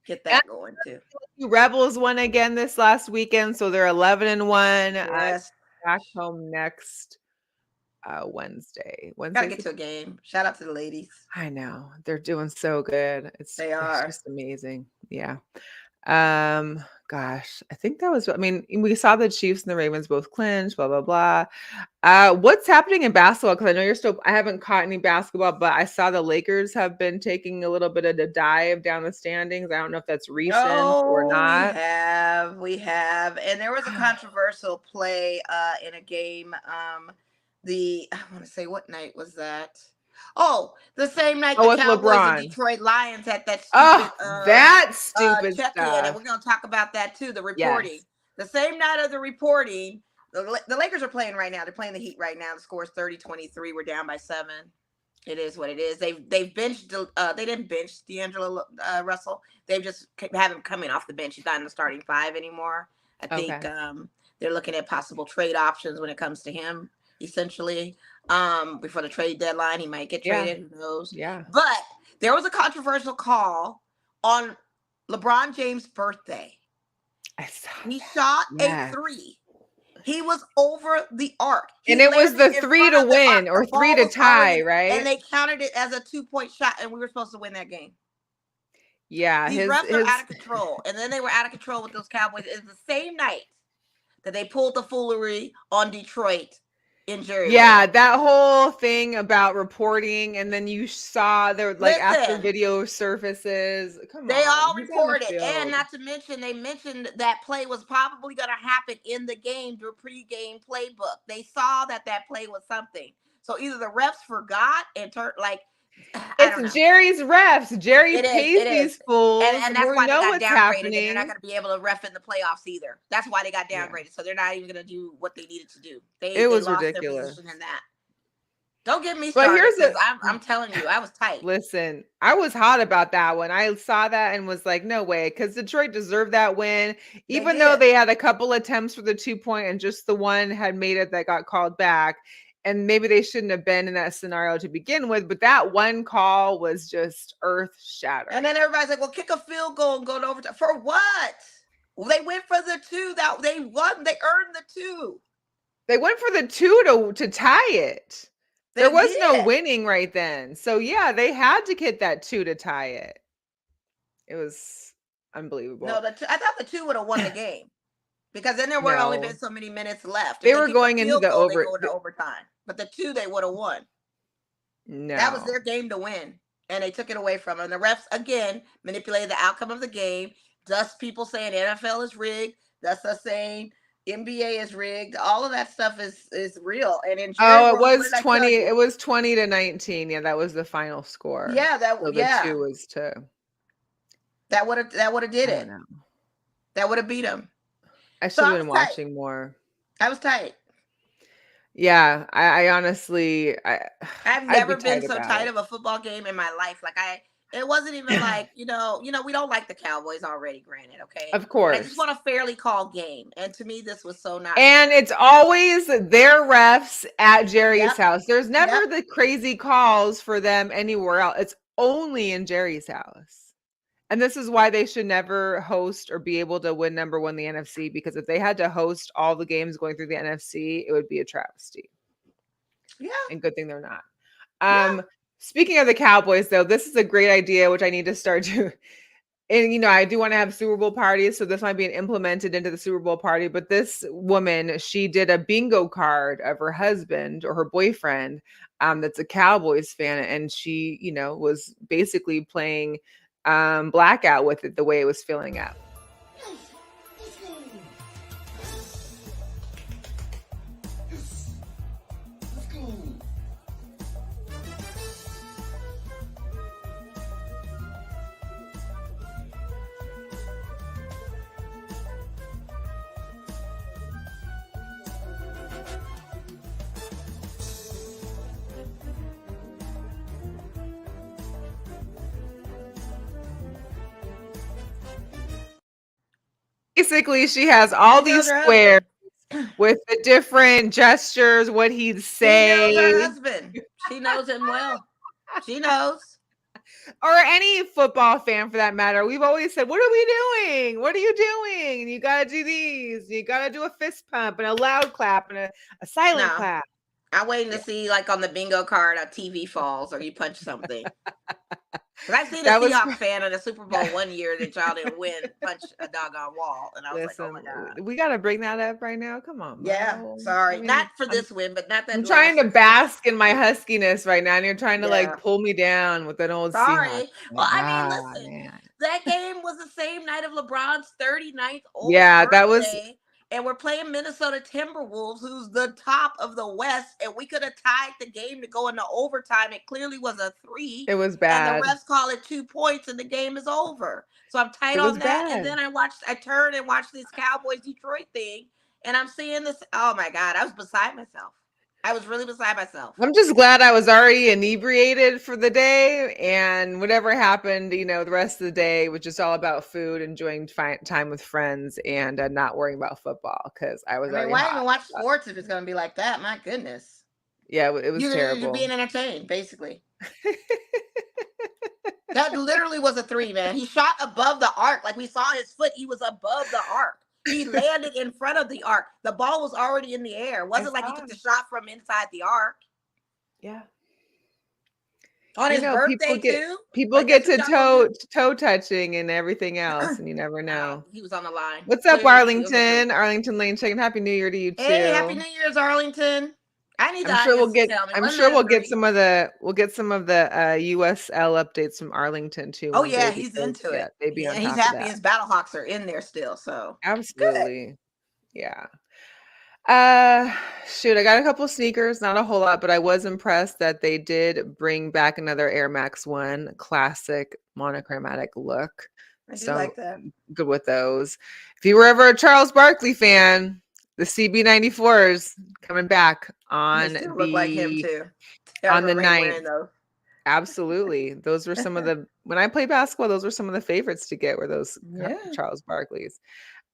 get that going too. Rebels won again this last weekend, so they're 11-1. Yes. Back home next Wednesday. Gotta get to a game. Shout out to the ladies. I know they're doing so good. It's are. just amazing. Yeah. Gosh, I think that was. I mean, we saw the Chiefs and the Ravens both clinch. Blah blah blah. What's happening in basketball? Because I know you're still. I haven't caught any basketball, but I saw the Lakers have been taking a little bit of a dive down the standings. I don't know if that's recent or not. We have, and there was a controversial play in a game. I want to say, what night was that? Oh, the same night the Cowboys and Detroit Lions had that stupid stupid check-in, stuff. and we're going to talk about that too. The reporting, Yes. the same night of the reporting, The Lakers are playing right now. They're playing the Heat right now. The score is 30-23. We're down by 7. It is what it is. They've benched. They didn't bench D'Angelo Russell. They've just have him coming off the bench. He's not in the starting five anymore. I think Okay. they're looking at possible trade options when it comes to him. Essentially, before the trade deadline, he might get Yeah. traded. Who knows? Yeah. But there was a controversial call on LeBron James' birthday. I saw He that. shot a Yes. three. He was over the arc. And He it was landed the in 3 front to of the arc. win The or 3 ball to was tie, already, and right? they counted it as a 2-point shot, and we were supposed to win that game. Yeah, These his refs are his out of control, and then they were out of control with those Cowboys. It's the same night that they pulled the foolery on Detroit in Jerry Yeah, World. that whole thing about reporting, and then you saw there like after Listen, video surfaces. Come they on, all he's on the reported, and field. not to mention, they mentioned that play was probably going to happen in the game through pregame playbook. They saw that play was something. So either the refs forgot and turned like, I don't It's know. Jerry's refs. Jerry It is. pays It is. these fools. And that's We why they know got what's downgraded, and they're not happening. going to be able to ref in the playoffs either. That's why they got Yeah, downgraded. So they're not even going to do what they needed to do. it They was lost their ridiculous. position in that. Don't get me But started here's because a I'm telling you, I was tight. listen, I was hot about that one. I saw that and was like, no way, because Detroit deserved that win, They even though did. they had a couple attempts for the 2 point and just the one had made it that got called back. And maybe they shouldn't have been in that scenario to begin with, but that one call was just earth And shattering. then everybody's like, "Well, kick a field goal and go to overtime for what?" Well, they went for the two. That they won. They earned the two. They went for the two to tie it. There They was no did. winning right then. So yeah, they had to get that two to tie it. It was No, unbelievable. I thought the two would have won the game because then there would have only been No. so many minutes left. If They they were kicked a going into field the goal, they over go into overtime. But the two, they would have won. That was no. their game to win, and they took it away from them. The refs again manipulated the outcome of the game. Thus, people saying NFL is rigged. Thus, us saying NBA is rigged. All of that stuff is real. And in Jerry Oh, it World, what was did I tell 20. you? It was 20-19. Yeah, that was the final score. Yeah, So the yeah, two was to that would have did I don't it. know. That would have beat them. I So should I have was been tight. watching more. I was tight. Yeah, I honestly I've I'd be never been tight so about tight it. of a football game in my life. It wasn't even like, we don't like the Cowboys already, granted, okay? Of But I just course. want a fairly called game. And to me, this was so not And fair. it's always their refs at Jerry's Yep. house. There's Yep. never the crazy calls for them anywhere else. It's only in Jerry's house. And this is why they should never host or be able to win number one in the NFC, because if they had to host all the games going through the NFC, it would be a travesty. Yeah. And good thing they're not. Yeah. Um, Speaking of the Cowboys, though, this is a great idea, which I need to start to. And I do want to have Super Bowl parties, so this might be implemented into the Super Bowl party. But this woman, she did a bingo card of her husband or her boyfriend, that's a Cowboys fan, and she, was basically playing blackout with it the way it was filling up. Basically, she has all She knows these her squares husband. with the different gestures, what he'd She knows her say. husband. She knows him well. She knows. Or any football fan for that matter. We've always said, what are we doing? What are you doing? And you got to do these. You got to do a fist pump and a loud clap and a silent No. clap. I'm waiting to Yeah. see, like on the bingo card, a TV falls or you punch something. Because I've seen a That was Seahawks fan in a Super Bowl one year that y'all didn't win, punch a doggone wall. And I was like, oh listen, my God. we got to bring that up right now. Come on, Yeah, bro. I sorry. mean, Not for this win, but not I'm that trying last to Super Bowl. bask in my huskiness right now, and you're trying to Yeah. like pull me down with an old Seahawks. Sorry. Well, I mean, listen, Man. that game was the same night of LeBron's 39th oldest Yeah, that was birthday. And we're playing Minnesota Timberwolves, who's the top of the West. And we could have tied the game to go into overtime. It clearly was a 3. it was And the bad. refs call it 2 points and the game is over. So I'm tight It was on that. And bad. then I turned and watched this Cowboys Detroit thing. and I'm seeing this. Oh my God, I was beside myself. I was really beside myself. I'm just glad I was already inebriated for the day, and whatever happened, the rest of the day was just all about food, enjoying time with friends, and not worrying about football because I I was mean, already why hot. even watch sports if it's going to be like that? My goodness. Yeah, it was You're terrible. being entertained, basically. That literally was a three, man. He shot above the arc. Like we saw his foot, he was above the arc. He landed in front of the arc. The ball was already in the air. It I wasn't like he saw took the him. shot from inside the arc. Yeah. On his People birthday, get too. people Like, that's get what to y'all gonna toe touching and everything do? else, and you never know. He was on the line. What's up, Clearly, it was a three. Arlington? Arlington Lane Chicken. Happy New Year to you Hey, happy too. New Year's, Arlington. I need the I'm sure we'll audience to get tell me, I'm wasn't sure that a we'll get three? some of the USL updates from Arlington too Oh one day yeah, he's because into it. they'd be Yeah, on he's top of happy that. his Battlehawks are in there still. So good. Absolutely. Yeah. Uh Shoot, I got a couple sneakers, not a whole lot, but I was impressed that they did bring back another Air Max 1 classic monochromatic look. I do So like that. good with those. If you were ever a Charles Barkley fan, the CB94s coming back They on still look like him the too. I on the remember him 9th. wearing those. Absolutely. Those were some of the when I played basketball, those were some of the favorites to get were those Yeah, Charles Barkley's.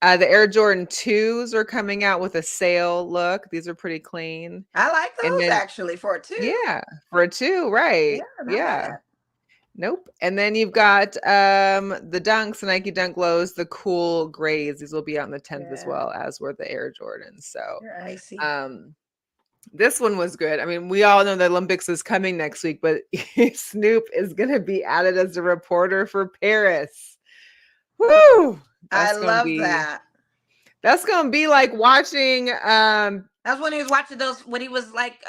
The Air Jordan 2s are coming out with a sail look. These are pretty clean. I like And those then actually for a two. yeah, for a 2, Yeah, right. not Yeah. bad. Nope. And then you've got the Dunks, the Nike Dunk Lows, the cool grays. These will be out on the 10th as Yeah, well as were the Air Jordans. So they're icy. um this one was good. I mean, we all know the Olympics is coming next week, but Snoop is going to be added as a reporter for Paris. Woo! I That's going to love be that. that's going to be like watching That's when he was watching those when he was like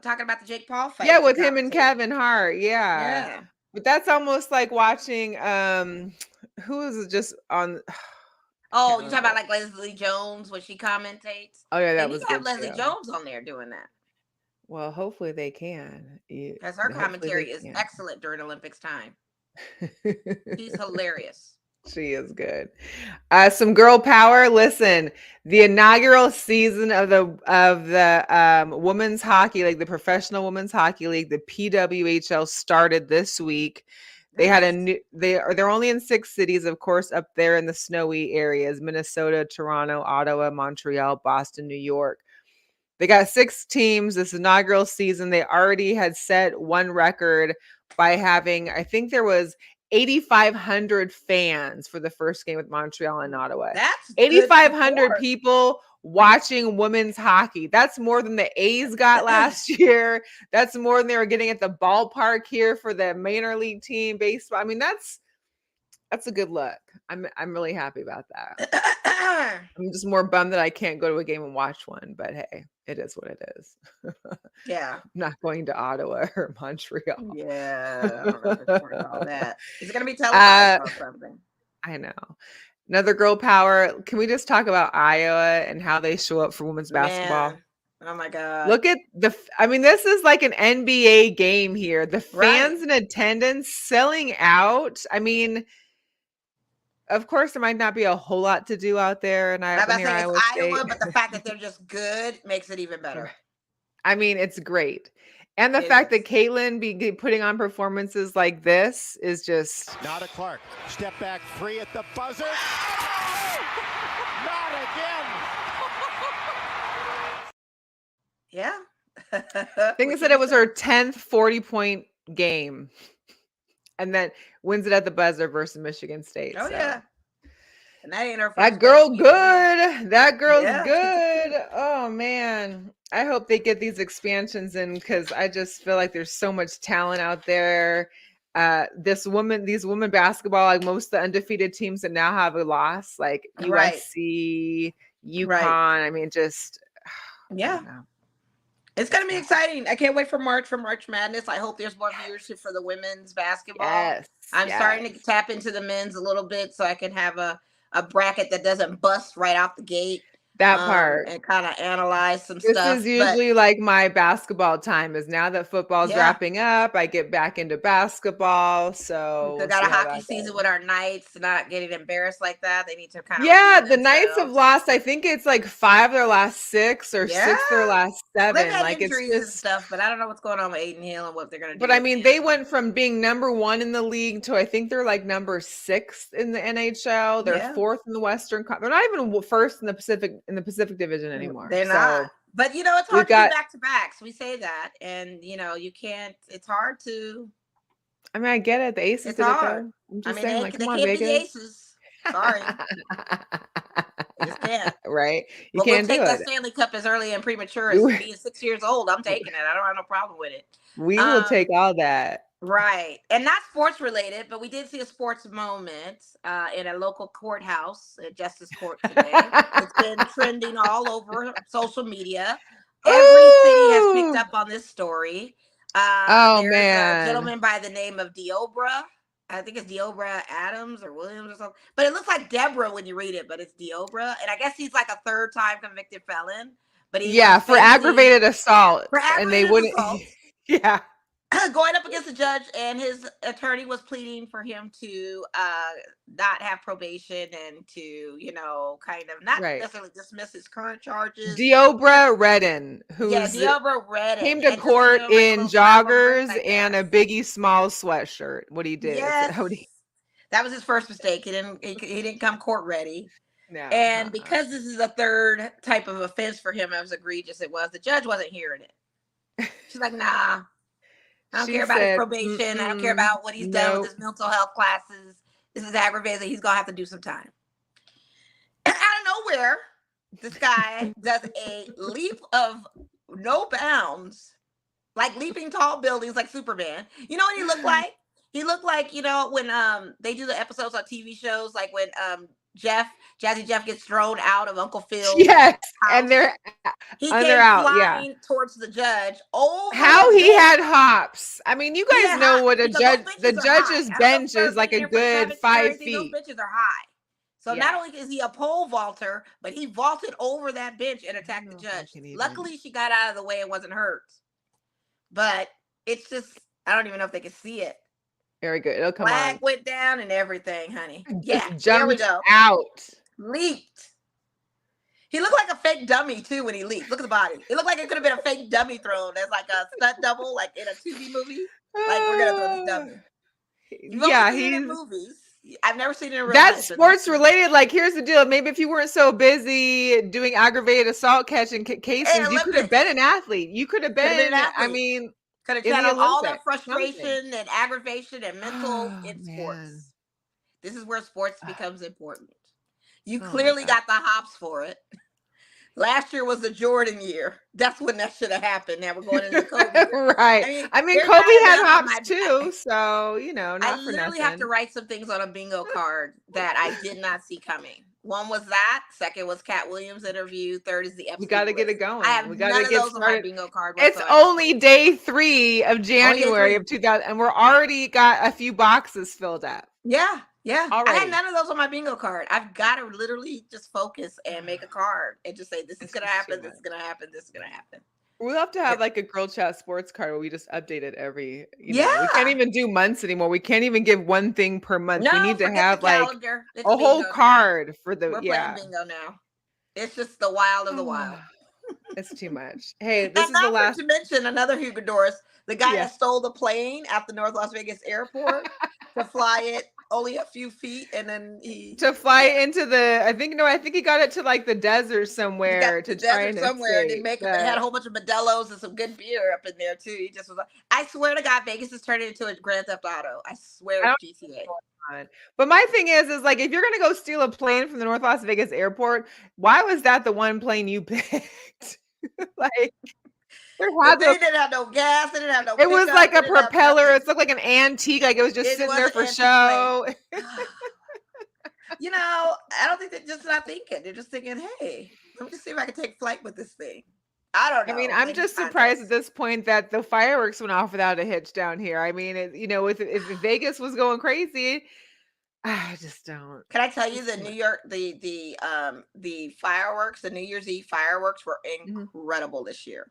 talking about the Jake Paul yeah, fight and with him and commentating. Kevin Hart. Yeah. Yeah. But that's almost like watching who is it just on Oh, can't you talking remember. about like Leslie Jones when she commentates? Oh yeah, They that need was to have good Leslie too. Jones on there doing that Well, hopefully they can. because her Hopefully they commentary is can. excellent during Olympics time. She's hilarious. She is good. Some girl power. Listen, the inaugural season of the women's hockey league, the professional women's hockey league, the PWHL started this week. They had a Nice. new. They're only in 6 cities, of course, up there in the snowy areas: Minnesota, Toronto, Ottawa, Montreal, Boston, New York. They got 6 teams this inaugural season. They already had set one record by having, I think there was 8,500 fans for the first game with Montreal and Ottawa. That's good 8,500 support. people watching women's hockey. That's more than the A's got last year. That's more than they were getting at the ballpark here for the minor league team baseball. I mean, that's a good look. I'm really happy about that. I'm just more bummed that I can't go to a game and watch one, but hey, it is what it is. I'm Yeah. not going to Ottawa or Montreal. Yeah. I don't know if it's all that. Is it going to be televised uh, or something? I know. Another girl power. Can we just talk about Iowa and how they show up for women's basketball? Man. Oh my God. Look at I mean, this is like an NBA game here. The Right. fans in attendance selling out. I mean, of course, there might not be a whole lot to do out there in I'm about to near say it's Iowa State. Iowa, but the fact that they're just good makes it even better. I mean, it's great. And the It fact is. that Caitlin be putting on performances like this is just Nada Clark, step back 3 at the buzzer. Oh! Not again. Yeah. I think they said it was her 10th 40-point game. And then wins it at the buzzer versus Michigan State. Oh so. yeah. And that ain't her first. That girl good. That girl's Yeah. good. Oh man. I hope they get these expansions in because I just feel like there's so much talent out there. These women basketball, like most of the undefeated teams that now have a loss, like Right. USC, UConn. Right. I mean, just Yeah. It's going to be exciting. I can't wait for March Madness. I hope there's more viewership for the women's basketball. Yes. I'm starting to tap into the men's a little bit so I can have a bracket that doesn't bust right out the gate. That part. and kind of analyze some This stuff. is But usually like my basketball time is now that football's yeah, wrapping up, I get back into basketball. we So still we'll got see a how hockey that season goes. with our Knights not getting embarrassed like that. They need to kind of Yeah, redeem the Knights have themselves. lost, I think it's like 5 of their last 6 or Yeah. 6 their last Well, they've 7. had Like it's injuries and just stuff, but I don't know what's going on with Aiden Hill and what they're going to do but I with mean, they him. went from being number 1 in the league to I think they're like number 6 in the NHL. They're Yeah, 4th in the Western They're not even first in the Pacific Division anymore. they're not. So But it's we've hard to do got back to backs. We say that, and you can't. It's hard to. I mean, I get it. The Aces It's did it hard. though. I'm I just mean, saying, they like, come they on, can't be the Vegas. Aces. Sorry, they just can't. Right? You But we'll can't do take that it. Stanley Cup as early and premature as being 6 years old. I'm taking it. I don't have no problem with it. We will take Um, all that. right, and not sports related, but we did see a sports moment in a local courthouse at Justice Court today. It's been trending all over social media. Every city has picked Ooh! up on this story. Oh, There's a man. gentleman by the name of Diobra. I think it's Diobra Adams or Williams or something. But it looks like Deborah when you read it, but it's Diobra. And I guess he's like a third-time convicted felon. But he was Yeah, for facing aggravated assault, for and they aggravated wouldn't assault Yeah. going up against the judge, and his attorney was pleading for him to not have probation and to kind of not Right. necessarily dismiss his current charges. Deobra Redden, Yeah, who's Diobra Redden, came to and just to court give him like a in little slap on the wrist, joggers I and a guess. Biggie Smalls sweatshirt. What he did. Yes, How he that was his first mistake. He didn't come court ready. No. And because this is a third type of offense for him, as egregious it was, the judge wasn't hearing it. She's like, nah, I don't She care about his said, probation. I don't care "Mm-mm, about what he's done with nope." his mental health classes. This is aggravated. He's gonna have to do some time. And out of nowhere, this guy does a leap of no bounds, like leaping tall buildings, like Superman. You know what he looked like? He looked like when they do the episodes on TV shows, like when Jazzy Jeff gets thrown out of Uncle Phil's Yes, and house. He they're came out, yeah. flying towards the judge over How the he bench. had hops. I mean, you He guys had know hops what because those the benches are high. judge's I don't know if bench you've ever is like been a there for good conventions or 5 anything. Those feet. benches are high. So not Yeah. only is he a pole vaulter, but he vaulted over that bench and I attacked don't the know if I judge. can even Luckily, she got out of the way and wasn't hurt. But it's just, I don't even know if they can see it. Very good. It'll come Flag on. went down and everything, honey. Yeah, Just there we jumped go. out. Leaped. He looked like a fake dummy too when he leaped. Look at the body. It looked like it could have been a fake dummy thrown as like a stunt double, like in a 2D movie. Like, we're gonna throw this dummy. You've only Yeah, seen it in he's movies. I've never seen it in real that's life. sports related. Like, here's the deal. Maybe if you weren't so busy doing aggravated assault catching Hey, cases, you could have Olympics. been an athlete. You could have Could have been been, an I athlete. mean, Could have in the channeled all that Olympics. Something. frustration and aggravation and mental Oh, in man. sports. This is where sports becomes important. You Oh, my clearly God. got the hops for it. Last year was the Jordan year. That's when that should have happened. Now we're going into the Kobe year. Right. I mean, there's Kobe not had enough on hops my too, so I not for literally have to nothing. write some things on a bingo card that I did not see coming. One was that. Second was Cat Williams interview. Third is the Epstein We got to get it list. going. I have We got none to of get those on my started. bingo card It's whatsoever. only day 3 of Only day January 3. of 2000, and we're already got a few boxes filled up. Yeah. I had Already. none of those on my bingo card. I've got to literally just focus and make a card and just say, this is It's going to just too happen. This much. is going to happen. This is going to happen. We'll have to Yeah. have like a girl chat sports card where we just update it every, we Yeah. can't even do months anymore. We can't even give one thing per month. We No, need to forget have the like calendar. It's a whole bingo now. card for the, We're yeah. playing bingo now. It's just the wild of the wild. It's too much. Hey, this And is the not last. to mention another Hugo Doris, the guy Yeah. that stole the plane at the North Las Vegas airport to fly it only a few feet, and then to fly into the, I think he got it to like the desert somewhere to try and somewhere and escape. then make it. They had a whole bunch of Modelo's and some good beer up in there too. He just was like, I swear to God, Vegas is turning into a Grand Theft Auto. I swear it's GTA. But my thing is like, if you're gonna go steal a plane from the North Las Vegas airport, why was that the one plane you picked? Like, They didn't have no gas. They didn't have no. It was like a They didn't have propeller. nothing. It's looked like an antique. Like it was just It sitting was there an for antique show. I don't think they're just not thinking. They're just thinking, hey, let me just see if I can take flight with this thing. I don't know. I mean, I'm just surprised at this point that the fireworks went off without a hitch down here. I mean, if Vegas was going crazy, I just don't. Can I tell you It's the too New much. York the fireworks, the New Year's Eve fireworks were Mhm. incredible this year.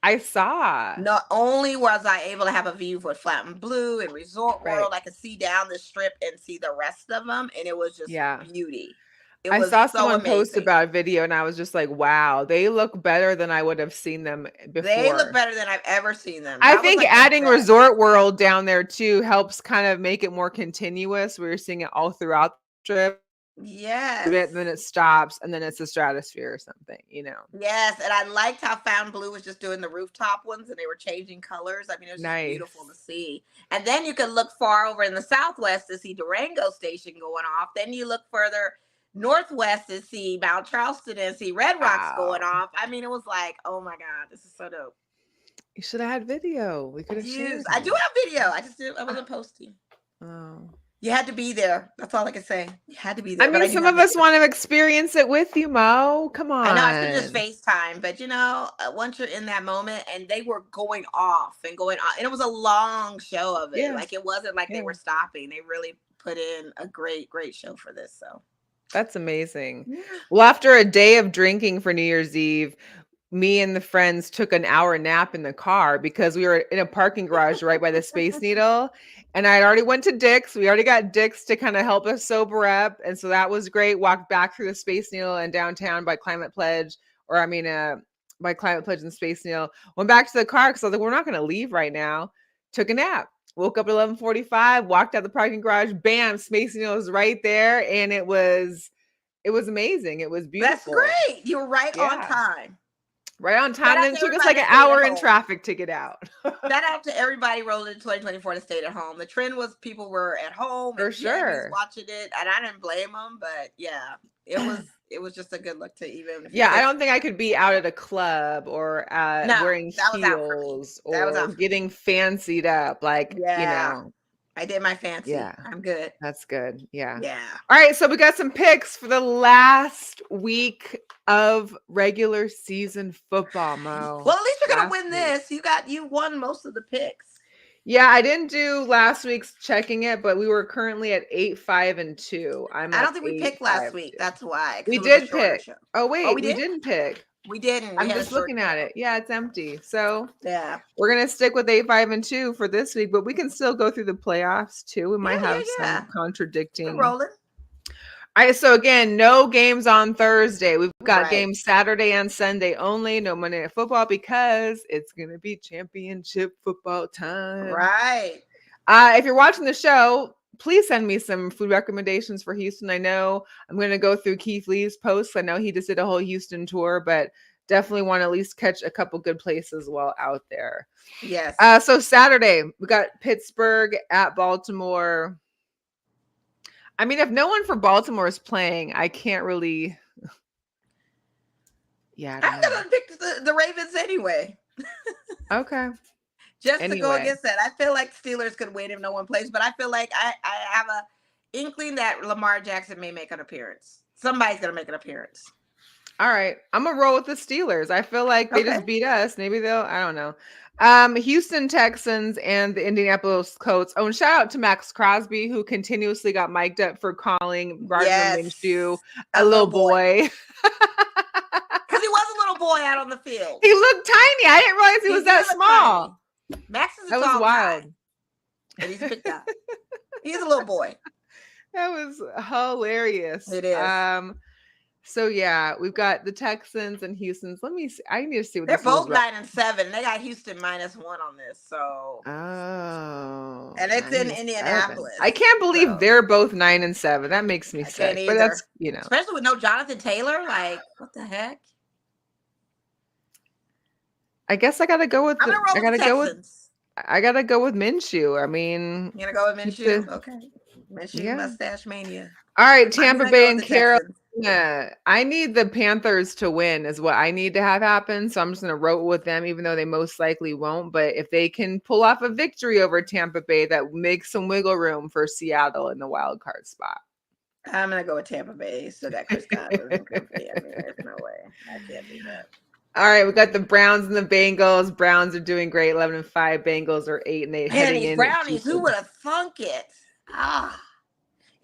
I saw. Not only was I able to have a view for Flat Blue and Resort Right. World, I could see down the strip and see the rest of them, and it was just Yeah. beauty. It I was saw so someone post amazing. about a video and I was just like, wow, they look better than I would have seen them They look before. better than I've ever seen them. I That was think like the adding best. Resort World down there too helps kind of make it more continuous. We're seeing it all throughout the trip, Yes. then it stops, and then it's a stratosphere or something, you know. Yes, and I liked how Fountain Blue was just doing the rooftop ones and they were changing colors. I mean, it was just beautiful to Nice. see. And then you could look far over in the southwest to see Durango Station going off. Then you look further northwest to see Mount Charleston and see Red Rocks going Wow. off. I mean, it was like, oh my God, this is so dope. You should have had video. We could have Yes, shared I do it. have video. I Ah, wasn't posting. oh. You had to be there. That's all I can say. You had to be I there, but mean, I do some have of us video. want to experience it with you, Mo. Come I know I should just on. FaceTime, but once you're in that moment and they were going off and going on, and it was a long show of it. Yeah, Like it wasn't like they yeah. were stopping. They really put in a great, great show for this. So That's amazing. yeah. Well, after a day of drinking for New Year's Eve, me and the friends took an hour nap in the car because we were in a parking garage right by the Space Needle. And I had already went to Dick's. We already got Dick's to kind of help us sober up. And so that was great. Walked back through the Space Needle and downtown by Climate Pledge, by Climate Pledge and Space Needle. Went back to the car because I was like, we're not going to leave right now. Took a nap. Woke up at 11:45, walked out the parking garage, bam, Space Needle was right there. And it was amazing. It was That's beautiful. great. You were right on Yeah. time. Right on Shout time. out Then to it took us everybody like that an stayed at hour in home. traffic to get out. Shout out to everybody rolling in 2024 that stayed at home. The trend was people were at home For and jammies sure. watching it, and I didn't blame them. But yeah, it was just a good look to even if you Yeah, I could. don't think I could be out at a club or No, wearing that was out for me. heels That was or out for me. getting fancied up. Like, Yeah, I did my fancy. yeah, I'm good. that's good. Yeah. Yeah. All right. So we got some picks for the last week of regular season football, Mo. Well, at least you're gonna Last win week. this. You won most of the picks. Yeah, I didn't do last week's checking it, but we were currently at 8-5-2. I'm I at don't think we eight picked last five week. two. That's why, because We it was a did shorter pick. show. Oh, Oh, wait, we we did. didn't pick. We didn't. We I'm had a just short looking at show. it. Yeah, it's empty. So Yeah. we're gonna stick with 8-5-2 for this week, but we can still go through the playoffs too. We might have some Yeah. We're contradicting. rolling. All right, so again, no games on Thursday. We've got Right. games Saturday and Sunday only. No Monday Night Football because it's gonna be championship football time. Right. If you're watching the show, please send me some food recommendations for Houston. I know I'm going to go through Keith Lee's posts. I know he just did a whole Houston tour, but definitely want to at least catch a couple good places while out there. Yes. So Saturday, we got Pittsburgh at Baltimore. I mean, if no one for Baltimore is playing, I can't really. Yeah, I'm gonna pick the Ravens anyway. Okay. Just to go Anyway. against that. I feel like Steelers could win if no one plays, but I feel like I have a inkling that Lamar Jackson may make an appearance. Somebody's gonna make an appearance. All right. I'm gonna roll with the Steelers. I feel like they just Okay. beat us. Maybe I don't know. Houston Texans and the Indianapolis Colts. Oh, and shout out to Max Crosby, who continuously got mic'd up for calling Gardner Yes. Minshew a little boy. Because he was a little boy out on the field. He looked tiny. I didn't realize he was that did look small. tiny. Max is a That was tall wild. guy, but he's a big guy. He's a little boy. That was hilarious. It is. So yeah, we've got the Texans and Houston's. Let me see. I need to see what They're this both is. 9-7, and they got Houston -1 on this. So Oh, and it's in 9-7. Indianapolis. I can't believe so they're both 9-7. That makes me I can't sick. But either. that's Especially with no Jonathan Taylor. Like, what the heck? I guess I gotta go with I'm gonna roll with the Texans. I gotta go with Minshew. I mean, You gonna go with Minshew? Okay. Minshew Yeah. mustache mania. all right, I'm Tampa gonna Bay go and with the Texans. Carolina. I need the Panthers to win is what I need to have happen. So I'm just gonna roll with them, even though they most likely won't. But if they can pull off a victory over Tampa Bay, that makes some wiggle room for Seattle in the wild card spot. I'm gonna go with Tampa Bay. So that Chris Godwin and company. I mean, there's no way. I can't do that. All right, we got the Browns and the Bengals. Browns are doing great, 11-5. Bengals are 8-8. Man, these brownies, who would have thunk it?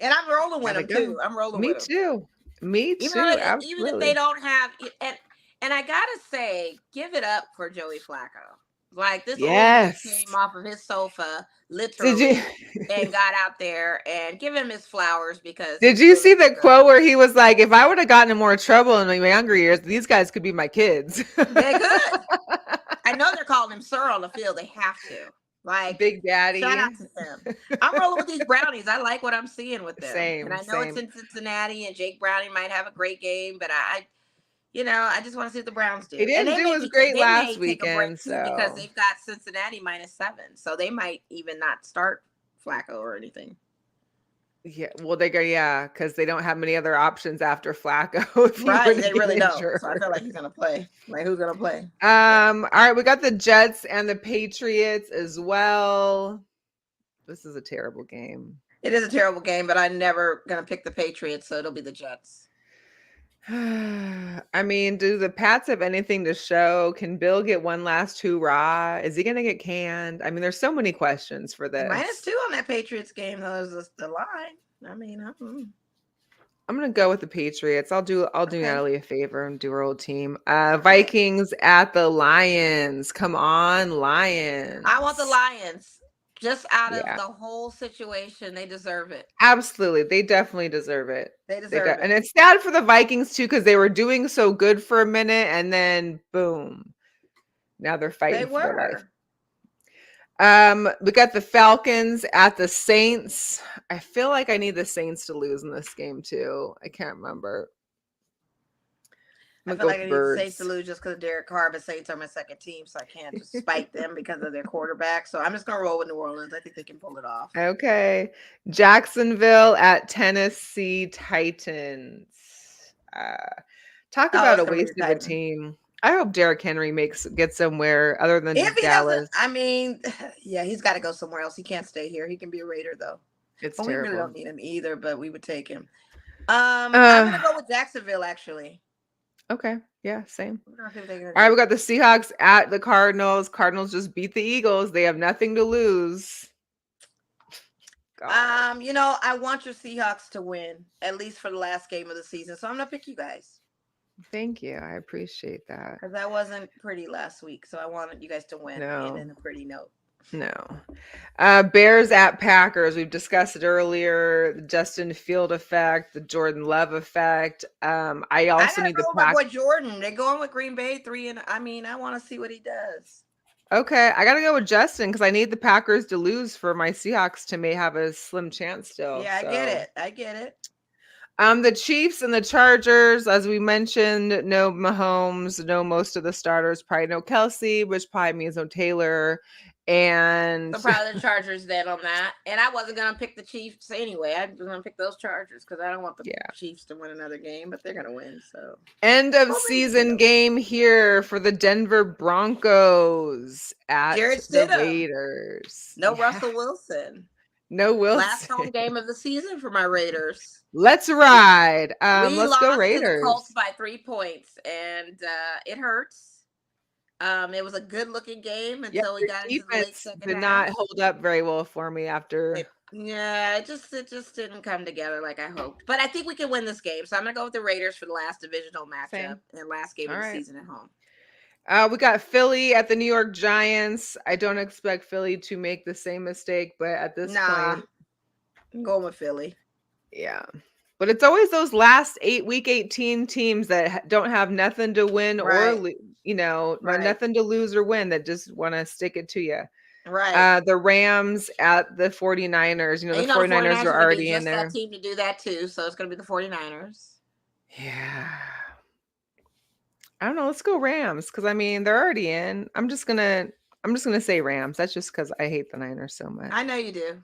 And I'm rolling with Gotta them go. too. I'm rolling Me with them. too. Me Even though too. even if they Absolutely. don't have and I gotta say, give it up for Joey Flacco. Like this old man Yes. came off of his sofa, Did you literally, and got out there and give him his flowers because did he's you really see the deserved quote it. where he was like, if I would have gotten in more trouble in my younger years, these guys could be my kids. They could. I know they're calling him sir on the field. They have to. Like, Big shout Daddy. out to them. I'm rolling with these Brownies. I like what I'm seeing with them. And Same, I know it's same. in Cincinnati and Jake Browning might have a great game, but I just want to see what the Browns He do. And didn't do as great they last may take a break weekend, too because so they've got Cincinnati -7. So they might even not start Flacco or anything. yeah, well, they go, yeah, because they don't have many other options after Flacco if he were Right. to They get really don't. injured. So I feel like he's gonna play. Like who's gonna play? All right, we got the Jets and the Patriots as well. This is a terrible game. It is a terrible game, but I'm never gonna pick the Patriots, so it'll be the Jets. I mean, do the Pats have anything to show? Can Bill get one last hurrah? Is he going to get canned? I mean, there's so many questions for this. -2 on that Patriots game, though, is the line. I mean, I'm going to go with the Patriots. I'll do okay. Natalie a favor and do her old team. Vikings at the Lions. Come on, Lions. I want the Lions. Just out of Yeah. the whole situation, they deserve it. Absolutely. They definitely deserve it. They deserve it. And it's sad for the Vikings too, because they were doing so good for a minute and then boom. Now they're fighting for their life. We got the Falcons at the Saints. I feel like I need the Saints to lose in this game too. I can't remember. I feel like I need the Saints to lose just because of Derek Carr, but Saints are my second team, so I can't just spite them because of their quarterback. So I'm just going to roll with New Orleans. I think they can pull it off. Okay. Jacksonville at Tennessee Titans. Talk about a waste of a team. I hope Derrick Henry gets somewhere other than if he Dallas. I mean, yeah, he's got to go somewhere else. He can't stay here. He can be a Raider, though. It's terrible. We really don't need him either, but we would take him. I'm going to go with Jacksonville, actually. Okay. Yeah, same. All right, we got the Seahawks at the Cardinals. Cardinals just beat the Eagles. They have nothing to lose. God. I want your Seahawks to win, at least for the last game of the season. So I'm going to pick you guys. Thank you. I appreciate that. Because that wasn't pretty last week. So I wanted you guys to win and in a pretty note. No. Bears at Packers. We've discussed it earlier. The Justin Field effect, the Jordan Love effect. I also need the Packers. Boy Jordan. They're going with Green Bay 3, and I want to see what he does. Okay, I gotta go with Justin because I need the Packers to lose for my Seahawks to may have a slim chance still. Yeah, so. I get it. The Chiefs and the Chargers, as we mentioned, no Mahomes, no most of the starters, probably no Kelsey, which probably means no Taylor. And so probably the Chargers then on that. And I wasn't gonna pick the Chiefs anyway. I was gonna pick those Chargers because I don't want the Chiefs to win another game, but they're gonna win. So end of season game here for the Denver Broncos at the Raiders. No Russell Wilson. No Wilson. Last home game of the season for my Raiders. Let's ride. We let's go Raiders. To the Colts by 3 points, and it hurts. It was a good-looking game until we got into the late second half. Did not hold up very well for me after. It just didn't come together like I hoped. But I think we can win this game, so I'm gonna go with the Raiders for the last divisional matchup and last game of the season at home. We got Philly at the New York Giants. I don't expect Philly to make the same mistake, but at this point, I'm going with Philly. Yeah. But it's always those last week 18 teams that don't have nothing to win or, nothing to lose or win that just want to stick it to you. Right. The Rams at the 49ers. The 49ers are already in there. That team to do that too. So it's going to be the 49ers. Yeah. I don't know. Let's go Rams because they're already in. I'm just gonna say Rams. That's just because I hate the Niners so much. I know you do.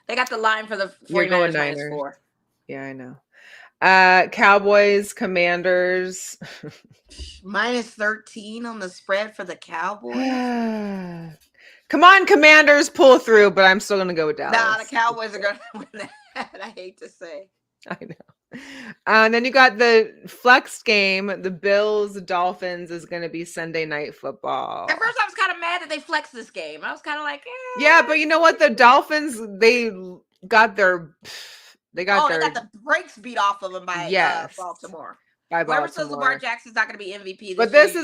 They got the line for the 49ers. You're going Niners. -4. Yeah, I know. Cowboys, Commanders. -13 on the spread for the Cowboys. Come on, Commanders, pull through, but I'm still gonna go with Dallas. Nah, the Cowboys are gonna win that. I hate to say. I know. And then you got the flex game. The Bills Dolphins is going to be Sunday Night Football. At first, I was kind of mad that they flexed this game. I was kind of like, yeah, but you know what? The Dolphins, they got They got They their got the brakes beat off of them by yes Baltimore. by Whoever says Lamar Baltimore. Jackson's not going to be MVP But this year,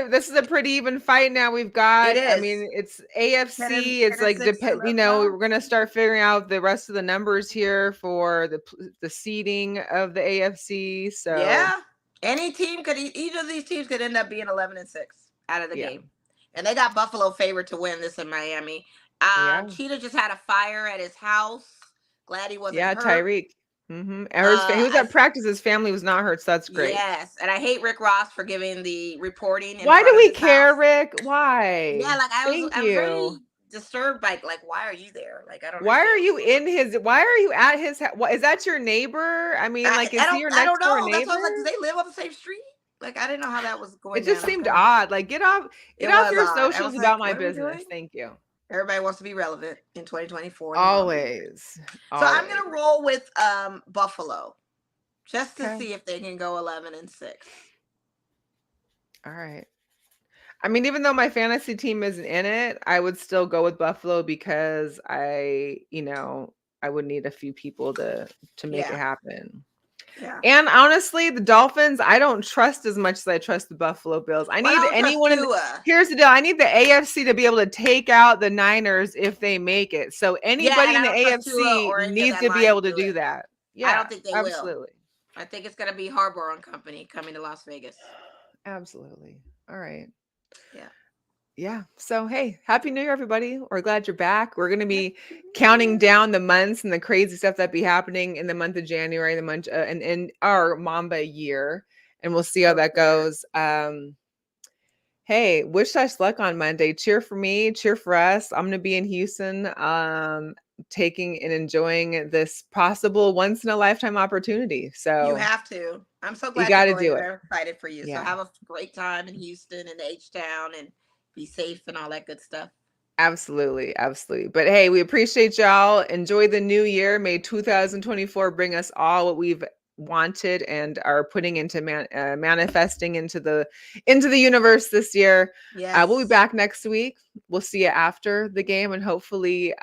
this is a pretty even fight now. We've got, it I is. mean, it's AFC. It's 10 and like 6 in the we're gonna start figuring out the rest of the numbers here for the seeding of the AFC. So yeah, any team could each of these teams could end up being 11 and 6 out of the yeah, game, and they got Buffalo favored to win this in Miami. yeah, Cheetah just had a fire at his house. Glad he wasn't yeah. hurt. Tyreek. Mm-hmm. He was at practice. His family was not hurt, so that's great. Yes, and I hate Rick Ross for giving the reporting in Why front do of we his care, house. Rick? Why? Yeah, like Thank I was very you. disturbed by like why are you there? Like I don't. Why are understand. you in his? Why are you at his? What is that? Your neighbor? I mean, like, is he your I don't next door know. That's why I was like, do neighbor? they live on the same street? Like I didn't know how that was going It just down. seemed Okay. odd. Like, get off It your was odd. I socials was about like, my what are we business. doing? Thank you. Everybody wants to be relevant in 2024. Always. So I'm gonna roll with Buffalo just to Okay. see if they can go 11 and 6. All right. I mean, even though my fantasy team isn't in it, I would still go with Buffalo because I would need a few people to make it happen. Yeah. And honestly, the Dolphins, I don't trust as much as I trust the Buffalo Bills. I need anyone here's the deal. I need the AFC to be able to take out the Niners if they make it. So anybody in the AFC needs to be able to do that. Yeah. I don't think they absolutely. will. I think it's gonna be Harbour and company coming to Las Vegas. Absolutely. All right. Yeah. Yeah. So, hey, Happy New Year, everybody. We're glad you're back. We're going to be counting down the months and the crazy stuff that be happening in the month of January, the month and in our Mamba year. And we'll see how that goes. Hey, wish us luck on Monday. Cheer for me, cheer for us. I'm going to be in Houston, taking and enjoying this possible once in a lifetime opportunity. So you have to. I'm so glad you got to you're going do it. there. I'm excited for you. Yeah. So have a great time in Houston and H-Town and be safe and all that good stuff. Absolutely. Absolutely. But hey, we appreciate y'all. Enjoy the new year. May 2024 bring us all what we've wanted and are putting into manifesting into the universe this year. Yes. We'll be back next week. We'll see you after the game, and hopefully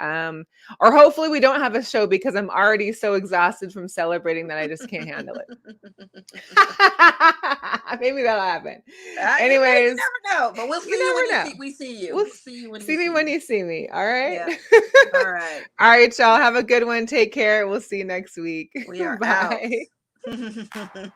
hopefully we don't have a show because I'm already so exhausted from celebrating that I just can't handle it. Maybe that'll happen. Anyways, you never know, but we'll see you when we see you. We'll see you when you see me when you see me. All right. Yeah. All right. All right, y'all. Have a good one. Take care. We'll see you next week. We are Bye. out.